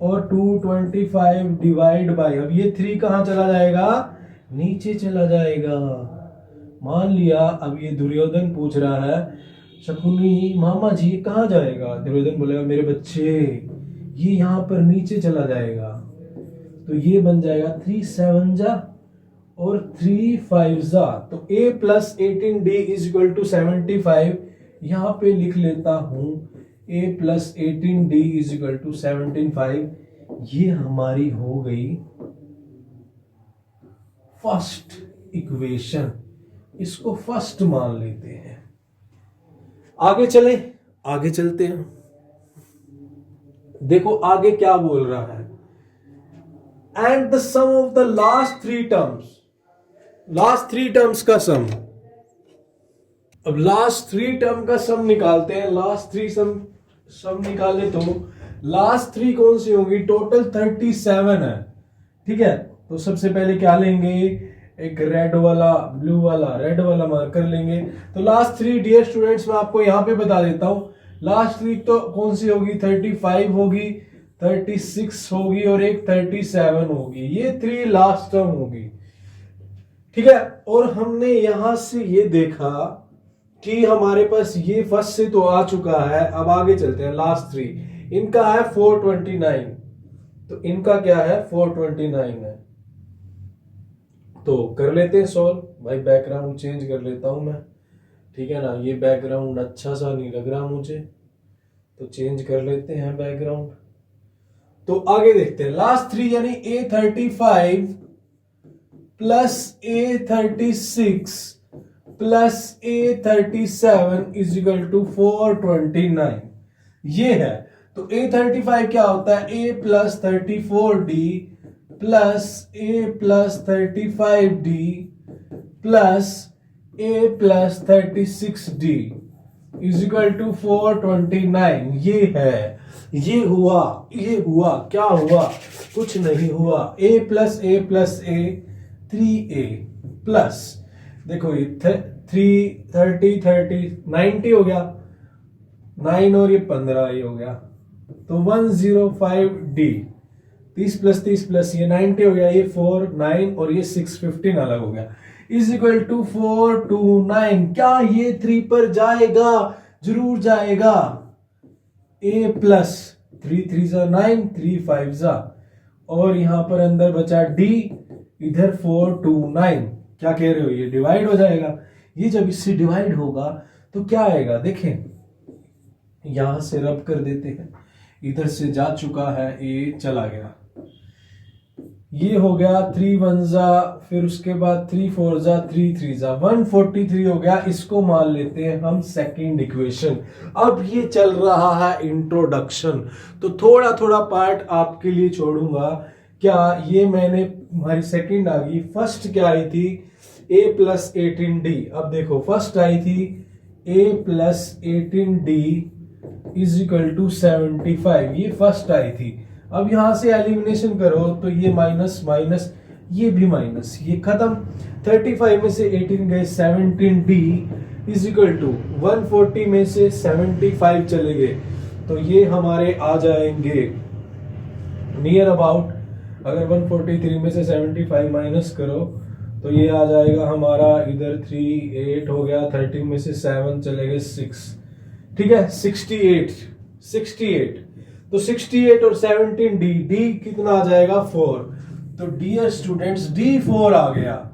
और 225 डिवाइड बाय, अब ये 3 कहां चला जाएगा? नीचे चला जाएगा। मान लिया। अब ये दुर्योधन पूछ रहा है, शकुनी मामा जी कहाँ जाएगा? दुर्योधन बोलेगा, मेरे बच्चे ये यहाँ पर नीचे चला जाएगा। तो ये बन जाएगा 3 7 जा और 3 5 जा। तो A plus 18D is equal to 75। यहाँ पे लिख लेता हूं A plus 18D is equal to 75। ये हमारी हो गई फर्स्ट इक्वेशन। इसको फर्स्ट मान लेते हैं। आगे चले, आगे चलते हैं। देखो आगे क्या बोल रहा है, and the sum of the last 3 terms, last 3 terms का सम। अब लास्ट 3 टर्म का सम निकालते हैं। लास्ट 3 सम निकाले तो लास्ट 3 कौन सी होंगी? टोटल 37 है, ठीक है? तो सबसे पहले क्या लेंगे? एक रेड वाला, ब्लू वाला, रेड वाला मार्कर लेंगे। तो लास्ट 3 डियर स्टूडेंट्स मैं आपको यहां पे बता देता हूं। लास्ट 3 तो कौन सी होगी? 35 होगी, 36 होगी और एक 37 होगी। ये 3 लास्ट टर्म होगी, ठीक है? और हमने यहां से ये देखा कि हमारे पास ये फर्स्ट से तो आ चुका है। अब आगे चलते हैं। लास्ट 3 इनका है 429, तो इनका क्या है? 429 है। तो कर लेते हैं सॉल्व। भाई बैकग्राउंड चेंज कर लेता हूं मैं, ठीक है ना? ये बैकग्राउंड अच्छा सा नहीं लग रहा मुझे, तो चेंज कर लेते हैं बैकग्राउंड। तो आगे देखते हैं। लास्ट 3 यानी A35 plus A36 plus A37 is equal to 429। ये है। तो A35 क्या होता है? A plus 34D plus A plus 35D plus A plus 36D is equal to 429। ये है, ये हुआ, ये हुआ। क्या हुआ? कुछ नहीं हुआ। A plus A plus A 3A plus, देखो ये 3 30 30 90 हो गया, 9 और ये 15 ये हो गया, तो 105D। 30 प्लस 30 प्लस ये 90 हो गया, ये 4 9 और ये 6 15 अलग हो गया, इज इक्वल टू 429। क्या ये 3 पर जाएगा? जरूर जाएगा। A प्लस 3 3 जा 9, 3 5 जा, और यहां पर अंदर बचा D, इधर 429। क्या कह रहे हो? ये डिवाइड हो जाएगा। ये जब इससे डिवाइड होगा तो क्या आएगा? देखें, यहां से रब कर देते हैं, इधर से जा चुका है, ए चला गया, ये हो गया 3 1 जा, फिर उसके बाद 3 4 जा, 3 3 जा, 143 हो गया। इसको मान लेते हैं हम सेकंड इक्वेशन। अब ये चल रहा है इंट्रोडक्शन, तो थोड़ा थोड़ा पार्ट आपके लिए छोड़ूंगा। क्या ये मैंने, हमारी सेकंड आ गई, फर्स्ट क्या आई थी, a प्लस 18d। अब देखो फर्स्ट आई थी a plus 18d is equal to 75, ये फर्स्ट आई थी। अब यहां से एलिमिनेशन करो तो ये माइनस माइनस, ये भी माइनस, ये खत्म। 35 में से 18 गए, 17d इज इक्वल टू 140 में से 75 चले गए, तो ये हमारे आ जाएंगे नियर अबाउट, अगर 143 में से 75 माइनस करो तो ये आ जाएगा हमारा इधर 3 8 हो गया, 13 में से 7 चले गए 6, ठीक है 68। तो 68 और 17d, d कितना आ जाएगा 4। तो डियर स्टूडेंट्स D4 आ गया,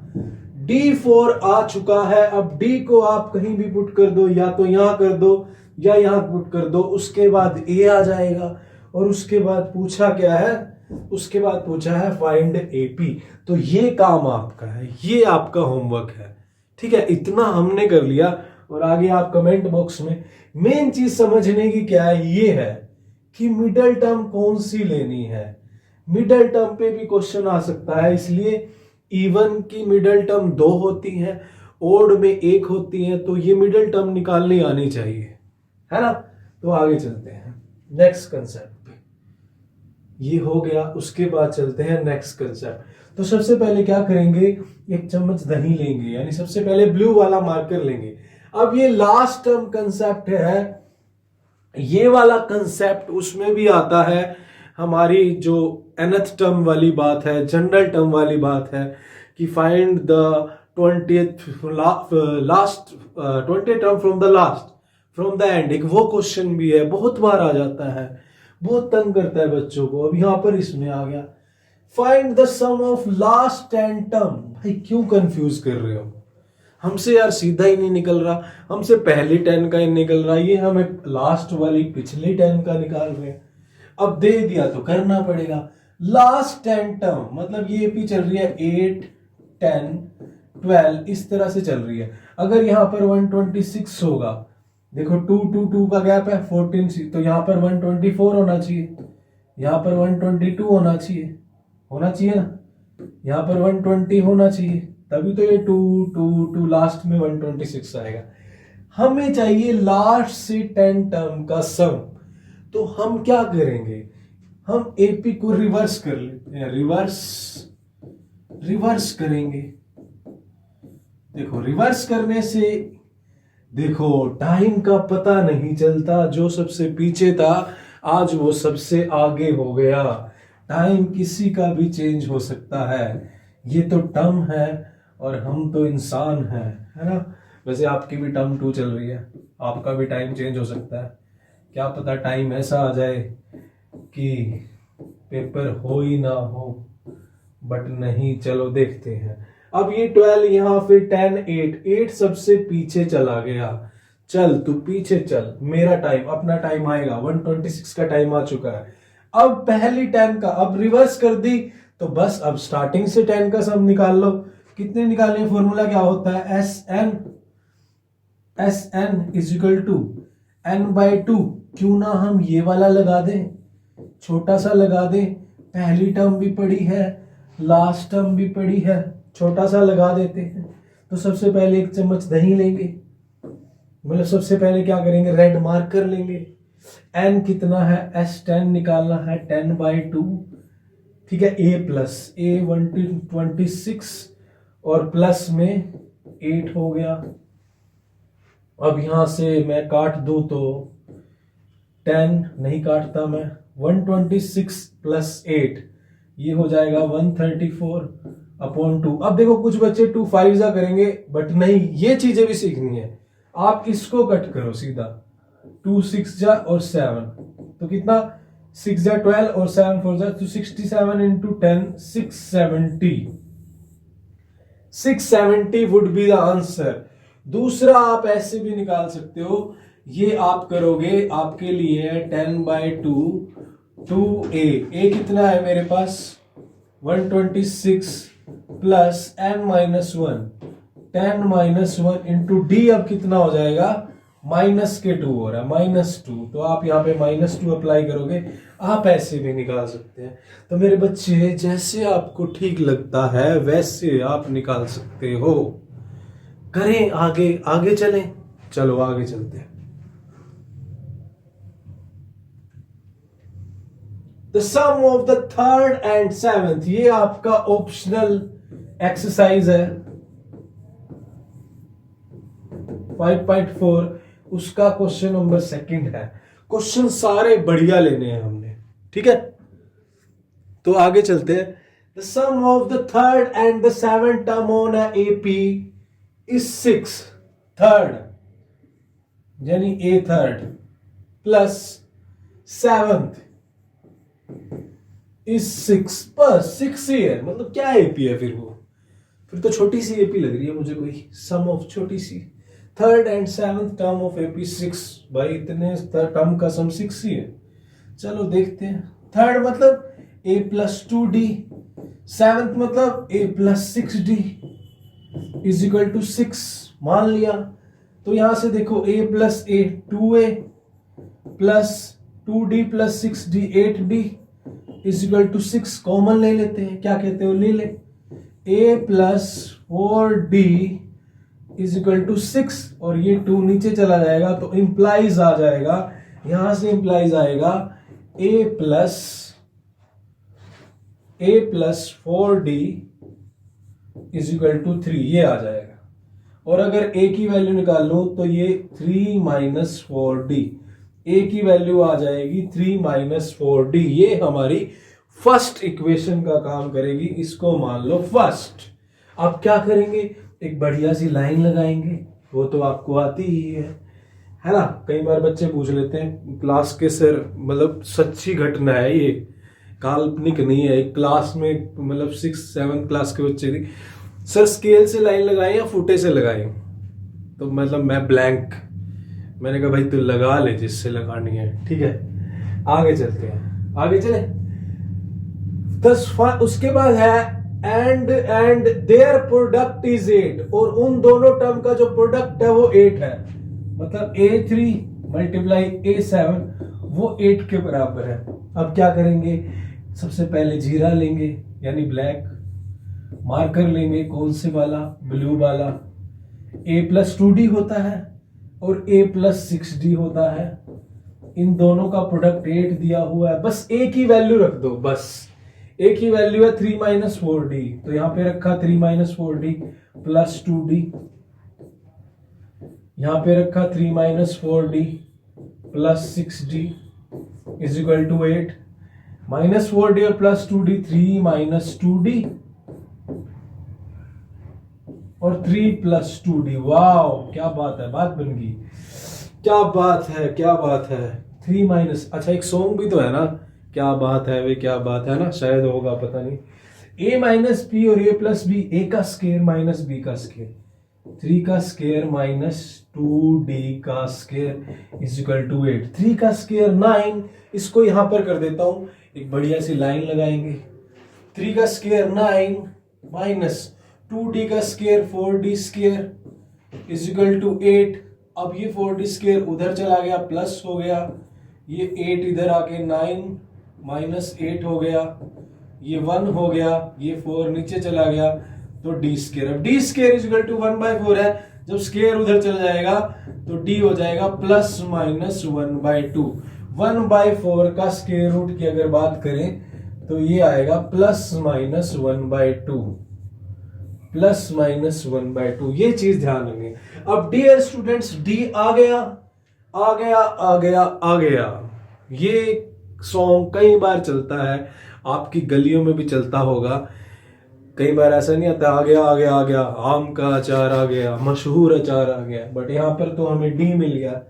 D4 आ चुका है। अब D को आप कहीं भी पुट कर दो, या तो यहां कर दो या यहां पुट कर दो, उसके बाद A आ जाएगा। और उसके बाद पूछा क्या है, उसके बाद पूछा है फाइंड AP। तो ये काम आपका है, ये आपका होमवर्क है, ठीक है। इतना हमने कर लिया, और आगे आप कमेंट बॉक्स में मेन चीज समझने की क्या है, ये है कि मिडल टर्म कौन सी लेनी है। मिडल टर्म पे भी क्वेश्चन आ सकता है, इसलिए इवन की मिडल टर्म 2 होती है, ओड में 1 होती है, तो ये मिडल टर्म निकालनी आनी चाहिए, है ना। तो आगे चलते हैं नेक्स्ट कंसेप्ट पे, ये हो गया। उसके बाद चलते हैं नेक्स्ट कंसेप्ट। तो सबसे पहले क्या करेंगे, एक चम्मच दही लेंगे, यानी सबसे पहले ब्लू वाला मार्कर लेंगे। अब ये लास्ट टर्म कंसेप्ट है, ये वाला कंसेप्ट उसमें भी आता है, हमारी जो nth टर्म वाली बात है, जनरल टर्म वाली बात है कि find the 20th last 20th term from the last from the end, एक वो क्वेश्चन भी है, बहुत बार आ जाता है, बहुत तंग करता है बच्चों को। अब यहां पर इसमें आ गया find the sum of last 10 term. भाई क्यों कंफ्यूज कर रहे हो, हमसे यार सीधा ही नहीं निकल रहा, हमसे पहली 10 का ही निकल रहा, ये हमें लास्ट वाली पिछली 10 का निकाल रहे हैं। अब दे दिया तो करना पड़ेगा। लास्ट 10 टर्म मतलब ये भी चल रही है 8 10 12, इस तरह से चल रही है। अगर यहां पर 126 होगा, देखो 2 2 2 का गैप है 14, तो यहां पर 124 होना चाहिए, यहां पर 122 होना चाहिए, होना चाहिए ना, यहां पर 120 होना चाहिए, तभी तो ये 2 2 2 लास्ट में 126 आएगा। हमें चाहिए लास्ट से 10 टर्म का सम, तो हम क्या करेंगे, हम एपी को रिवर्स कर लेते हैं, रिवर्स करेंगे। देखो रिवर्स करने से देखो टाइम का पता नहीं चलता, जो सबसे पीछे था आज वो सबसे आगे हो गया। टाइम किसी का भी चेंज हो सकता है, ये तो टर्म है और हम तो इंसान हैं, है ना। वैसे आपकी भी टर्म 2 चल रही है, आपका भी टाइम चेंज हो सकता है, क्या पता टाइम ऐसा आ जाए कि पेपर हो ही ना हो, बट नहीं, चलो देखते हैं। अब ये 12 यहां, फिर 10 8 सबसे पीछे चला गया। चल तू पीछे चल, मेरा टाइम, अपना टाइम आएगा, 126 का टाइम आ चुका है। अब पहली 10 का अब रिवर्स कर दी, तो बस अब स्टार्टिंग से 10 का सम निकाल लो। कितने निकालने, फॉर्मूला क्या होता है, S N is equal to n/2। क्यों ना हम ये वाला लगा दें, छोटा सा लगा दें, पहली टर्म भी पड़ी है, लास्ट टर्म भी पड़ी है, छोटा सा लगा देते हैं। तो सबसे पहले एक चम्मच दही लेंगे, मतलब सबसे पहले क्या करेंगे, रेड मार्कर लेंगे। n कितना है, S10 निकालना है, 10/2, ठीक है। a प्लस a 126 और प्लस में 8 हो गया। अब यहां से मैं काट दूं तो 10 नहीं काटता मैं, 126 प्लस 8 ये हो जाएगा 134/2। अब देखो कुछ बच्चे 2 5 जा करेंगे, बट नहीं, ये चीजें भी सीखनी है। आप इसको कट करो सीधा, 2 6 जा और 7, तो कितना 6 जा 12 और 7 4 जा, तो 67 into 10 670 would be the answer. दूसरा आप ऐसे भी निकाल सकते हो, ये आप करोगे, आपके लिए 10/2 कितना है मेरे पास 126 प्लस n-1 10-1 इंटू डी। अब कितना हो जाएगा -2 हो रहा है -2, तो आप यहाँ पे -2 अप्लाई करोगे। आप ऐसे भी निकाल सकते हैं। तो मेरे बच्चे जैसे आपको ठीक लगता है वैसे आप निकाल सकते हो। करें आगे, आगे चलें, चलो आगे चलते हैं। The sum of the third and seventh, ये आपका ऑप्शनल एक्सरसाइज है 5.4, उसका क्वेश्चन नंबर 2 है। क्वेश्चन सारे बढ़िया लेने हैं हमने, ठीक है। तो आगे चलते हैं। The sum of the third and the seventh term on AP is 6, third यानी A third plus seventh is 6, बस 6 ही है। मतलब क्या एपी है फिर वो, फिर तो छोटी सी एपी लग रही है मुझे कोई। सम ऑफ छोटी सी third and seventh term of AP 6, भाई इतने टर्म का सम 6 ही है। चलो देखते हैं। थर्ड मतलब a प्लस 2d, सेवंथ मतलब a plus 6d is equal to 6 मान लिया। तो यहां से देखो a plus a 2a plus 2d plus 6d 8d is equal to 6 common ले लेते हैं। क्या कहते हो, ले ले। a plus 4d is equal to 6 और ये 2 नीचे चला जाएगा तो इंप्लाइज आ जाएगा, यहां से इंप्लाइज आएगा a plus 4d is equal to 3, ये आ जाएगा। और अगर a की वैल्यू निकाल लो तो ये 3 माइनस 4d, a की वैल्यू आ जाएगी 3 माइनस 4d। ये हमारी फर्स्ट इक्वेशन का काम करेगी, इसको मान लो फर्स्ट। अब क्या करेंगे, एक बढ़िया सी लाइन लगाएंगे, वो तो आपको आती ही है ना। कई बार बच्चे पूछ लेते हैं क्लास के सर, मतलब सच्ची घटना है ये, काल्पनिक नहीं है। एक क्लास में मतलब 6-7 क्लास के बच्चे थी, सर स्केल से लाइन लगाए या फुटे से लगाए। तो मतलब मैं ब्लैंक, मैंने कहा भाई तू लगा ले जिससे लगानी है, ठीक है। आगे चलते हैं, आगे चले। उसके बाद है एंड देयर प्रोडक्ट इज 8, और उन दोनों टर्म का जो प्रोडक्ट है वो 8 है। मतलब a3 मल्टीप्लाई a7 वो 8 के बराबर है। अब क्या करेंगे, सबसे पहले जीरा लेंगे यानी ब्लैक, मार्कर लेंगे कौन से वाला, ब्लू वाला। a प्लस 2d होता है और a प्लस 6d होता है। इन दोनों का प्रोडक्ट 8 दिया हुआ है, बस a की वैल्यू रख दो। बस a की वैल्यू है 3 माइनस 4d, तो यहां पे रखा 3 माइनस 4d प्लस 2d, यहां पे रखा 3 minus 4d plus 6d is equal to 8। Minus 4d और प्लस 2d 3 माइनस 2d और 3 प्लस 2d। वाओ क्या बात है, बात बन गई। क्या बात है, क्या बात है। 3 माइनस, अच्छा एक सॉन्ग भी तो है ना, क्या बात है वे क्या बात है ना, शायद होगा पता नहीं। a माइनस बी और a प्लस बी, a का स्केयर माइनस b का स्केयर, 3 का स्केयर माइनस 2d का स्केयर इज इक्वल टू 8। 3 का स्केयर 9, इसको यहां पर कर देता हूं, एक बढ़िया सी लाइन लगाएंगे। 3 का स्केयर 9 माइनस 2d का square 4d square is equal to 8। अब ये 4d स्केयर उधर चला गया, प्लस हो गया, ये 8 इधर आके 9 माइनस 8 हो गया, ये 1 हो गया, ये 4 नीचे चला गया, तो d स्केयर। अब d square is equal to 1/4 है, जब स्केयर उधर चला जाएगा तो d हो जाएगा प्लस माइनस 1/2। 1/4 का स्केयर रूट की अगर बात करें तो ये आएगा प्लस माइनस 1/2, प्लस माइनस 1/2। ये चीज ध्यान रखेंगे। अब डियर स्टूडेंट्स, d आ गया, आ गया, आ गया, आ गया। ये सॉन्ग कई बार चलता है, आपकी गलियों में भी चलता होगा। कई बार ऐसा नहीं आता आ गया, आ गया, आ गया, आम का अचार आ गया, मशहूर अचार आ गया। बट यहाँ पर तो हमें डी मिल गया,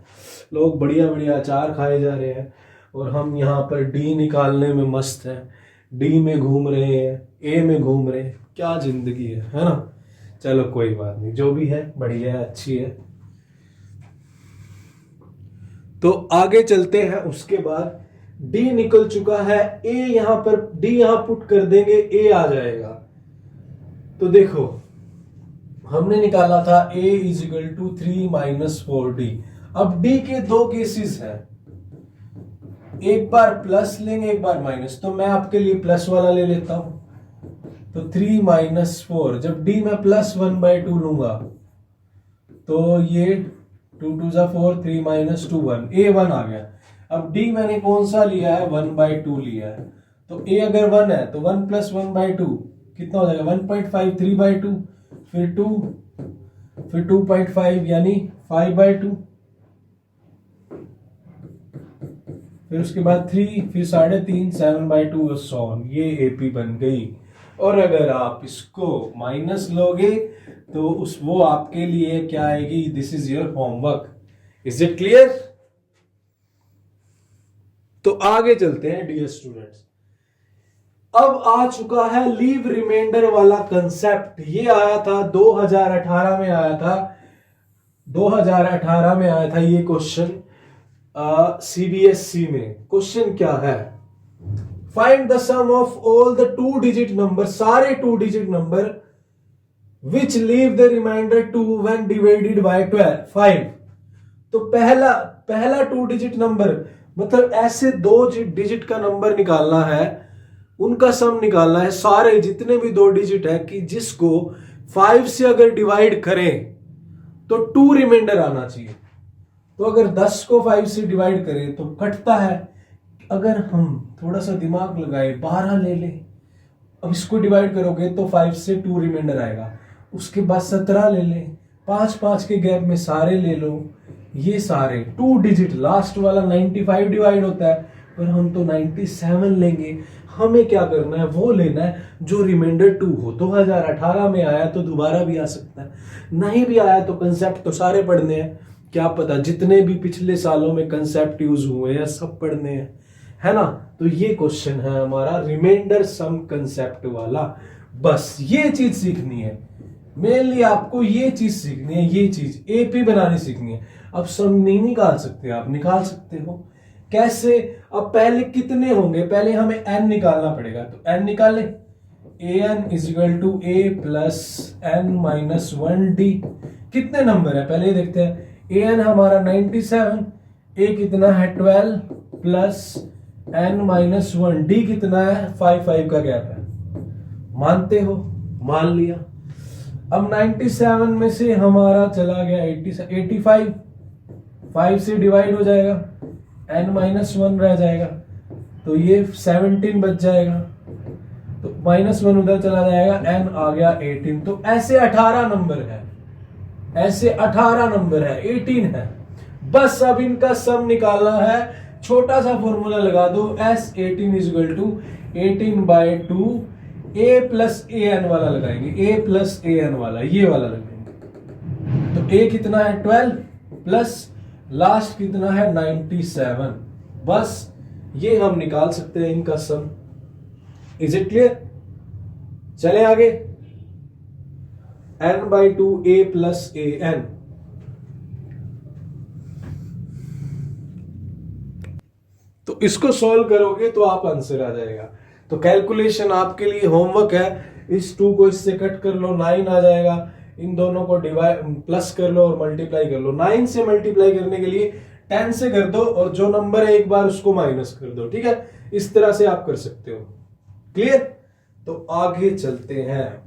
लोग बढ़िया बढ़िया अचार खाए जा रहे हैं और हम यहाँ पर डी निकालने में मस्त हैं। डी में घूम रहे हैं, ए में घूम रहे हैं, क्या जिंदगी है ना। चलो कोई बात नहीं, जो भी है बढ़िया है, अच्छी है। तो आगे चलते हैं। उसके बाद d निकल चुका है, a यहां पर d यहां पुट कर देंगे, a आ जाएगा। तो देखो हमने निकाला था a is equal to 3 minus 4d। अब d के दो केसेस हैं, एक बार प्लस लेंगे एक बार माइनस, तो मैं आपके लिए प्लस वाला ले लेता हूं। तो 3 माइनस 4, जब d में प्लस 1/2 लूंगा तो ये 2 2 जा 4, 3 माइनस 2 1, a 1 आ गया। अब d मैंने कौन सा लिया है, 1/2 लिया है। तो a अगर 1 है तो 1 प्लस 1/2 कितना हो जाएगा, 1.5, 3/2, फिर 2, फिर 2.5 यानी 5/2, फिर उसके बाद 3, फिर 3.5, 7/2 और so on। ये AP बन गई। और अगर आप इसको माइनस लोगे तो वो आपके लिए क्या आएगी, this is your homework. Is it clear? तो आगे चलते हैं डियर स्टूडेंट्स। अब आ चुका है लीव रिमाइंडर वाला कंसेप्ट। ये आया था 2018 में आया था, 2018 में आया था ये क्वेश्चन CBSE में। क्वेश्चन क्या है, find the sum of all the 2 digit number, सारे 2 digit number which leave the remainder 2 when divided by 5। तो पहला 2 डिजिट नंबर, मतलब ऐसे 2 डिजिट का नंबर निकालना है, उनका सम निकालना है, सारे जितने भी 2 डिजिट है कि जिसको 5 से अगर डिवाइड करें तो 2 रिमाइंडर आना चाहिए। तो अगर 10 को 5 से डिवाइड करें तो कटता है। अगर हम थोड़ा सा दिमाग लगाए 12 ले ले, अब इसको डिवाइड करोगे तो 5 से 2 रिमाइंडर आएगा। उसके बाद 17 ले ले, 5 के गैप में सारे ले लो, ये सारे 2 डिजिट, लास्ट वाला 95 डिवाइड होता है, पर हम तो 97 लेंगे। हमें क्या करना है, वो लेना है जो रिमाइंडर 2 हो। 2018 में आया तो दोबारा भी आ सकता है, नहीं भी आया तो कंसेप्ट तो सारे पढ़ने हैं। क्या पता जितने भी पिछले सालों में कंसेप्ट यूज हुए हैं सब पढ़ने हैं, है ना। तो ये क्वेश्चन है हमारा रिमाइंडर सम कंसेप्ट वाला। बस ये चीज सीखनी है, मेनली आपको ये चीज सीखनी है, ये चीज AP बनानी सीखनी है। अब सम नहीं निकाल सकते, आप निकाल सकते हो। कैसे? अब पहले कितने होंगे, पहले हमें n निकालना पड़ेगा। तो n निकाले, an is equal to a plus n minus 1d। कितने नंबर है पहले ये देखते हैं। an हमारा 97, a कितना है 12 प्लस n माइनस 1, d कितना है 5 का गैप है। मानते हो? मान लिया। अब 97 में से हमारा चला गया 85, 5 से डिवाइड हो जाएगा, n माइनस 1 रह जाएगा, तो ये 17 बच जाएगा, तो -1 उधर चला जाएगा, n आ गया 18। तो ऐसे 18 नंबर है, ऐसे 18 नंबर है, 18 है। बस अब इनका सम निकालना है। छोटा सा फॉर्मूला लगा दो, S18 is equal to 18/2 a plus an वाला लगाएंगे, a प्लस an वाला, ये वाला लगाएंगे। तो a कितना है 12 प्लस लास्ट कितना है 97। बस ये हम निकाल सकते हैं इनका सम। Is it clear? चले आगे। n/2 a plus an। तो इसको सॉल्व करोगे तो आप आंसर आ जाएगा। तो कैलकुलेशन आपके लिए होमवर्क है। इस 2 को इससे कट कर लो, 9 आ जाएगा। इन दोनों को डिवाइड प्लस कर लो और मल्टीप्लाई कर लो। 9 से मल्टीप्लाई करने के लिए 10 से कर दो और जो नंबर है एक बार उसको माइनस कर दो। ठीक है, इस तरह से आप कर सकते हो। क्लियर? तो आगे चलते हैं।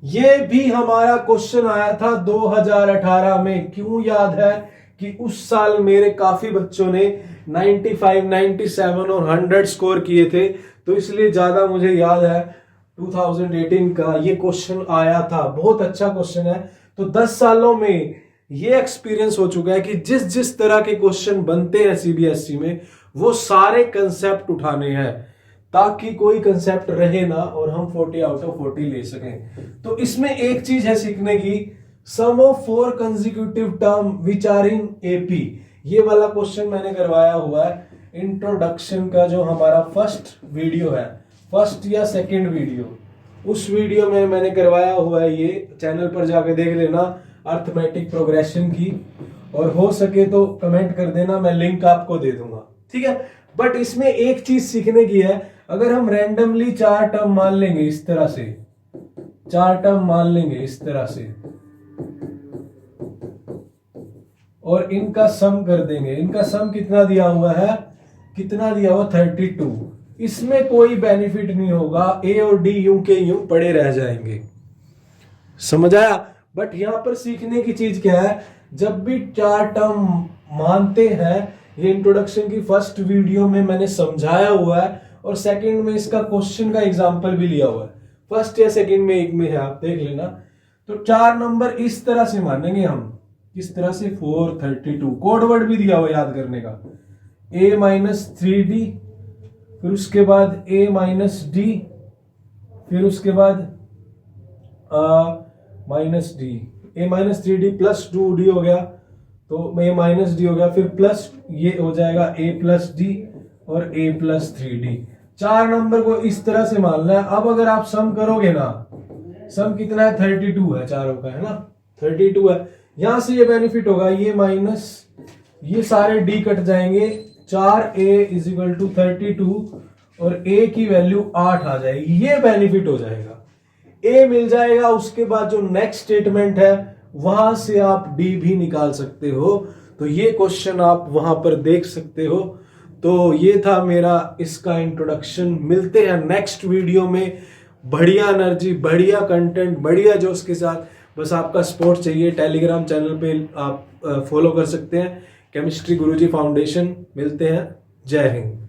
ये भी हमारा क्वेश्चन आया था 2018 में। क्यों याद है? कि उस साल मेरे काफी बच्चों ने 95, 97 और 100 स्कोर किए थे, तो इसलिए ज्यादा मुझे याद है। 2018 का ये क्वेश्चन आया था, बहुत अच्छा क्वेश्चन है। तो 10 सालों में ये एक्सपीरियंस हो चुका है कि जिस जिस तरह के क्वेश्चन बनते हैं CBSE में, वो सारे कंसेप्ट उठाने हैं ताकि कोई कंसेप्ट रहे ना और हम 40 आउट ऑफ 40 ले सकें। तो इसमें एक चीज है सीखने की, sum of 4 consecutive term which are in AP। ये वाला क्वेश्चन मैंने करवाया हुआ है इंट्रोडक्शन का, जो हमारा फर्स्ट वीडियो है, फर्स्ट या सेकंड वीडियो, उस वीडियो में मैंने करवाया हुआ है। ये चैनल पर जाके देख लेना, अर्थमेटिक प्रोग्रेशन की। और हो सके तो कमेंट कर देना, मैं लिंक आपको दे दूंगा, ठीक है। बट इसमें एक चीज सीखने की है, अगर हम रैंडमली 4 टर्म मान लेंगे इस तरह से, 4 टर्म मान लेंगे इस तरह से और इनका सम कर देंगे, इनका सम कितना दिया हुआ है, कितना दिया हुआ 32, इसमें कोई बेनिफिट नहीं होगा, ए और डी यूं के यूं पड़े रह जाएंगे, समझ आया। बट यहां पर सीखने की चीज क्या है, जब भी 4 टर्म मानते हैं, ये इंट्रोडक्शन की फर्स्ट वीडियो में मैंने समझाया हुआ है और सेकंड में इसका क्वेश्चन का एग्जांपल भी लिया हुआ है, फर्स्ट या सेकंड में एक में है, आप देख लेना। तो 4 नंबर इस तरह से मानेंगे हम, इस तरह से 432, कोड वर्ड भी दिया हुआ याद करने का, a माइनस 3d, फिर उसके बाद a माइनस डी, फिर उसके बाद minus D, a minus 3d plus 2d हो गया, तो a माइनस डी हो गया, फिर प्लस ये हो जाएगा a प्लस डी और a प्लस 3d। 4 नंबर को इस तरह से मानना है। अब अगर आप सम करोगे ना, सम कितना है 32 है, चारों का है ना 32 है, यहां से ये बेनिफिट होगा, ये माइनस ये सारे डी कट जाएंगे, 4a इज इक्वल टू 32 और a की वैल्यू 8 आ जाएगी, ये बेनिफिट हो जाएगा, a मिल जाएगा। उसके बाद जो नेक्स्ट स्टेटमेंट है वहां से आप d भी निकाल सकते हो, तो ये क्वेश्चन आप वहां पर देख सकते हो। तो ये था मेरा इसका इंट्रोडक्शन, मिलते हैं नेक्स्ट वीडियो में, बढ़िया एनर्जी, बढ़िया कंटेंट, बढ़िया जोश के साथ। बस आपका सपोर्ट चाहिए, टेलीग्राम चैनल पे आप फॉलो कर सकते हैं, केमिस्ट्री गुरुजी फाउंडेशन। मिलते हैं, जय हिंद।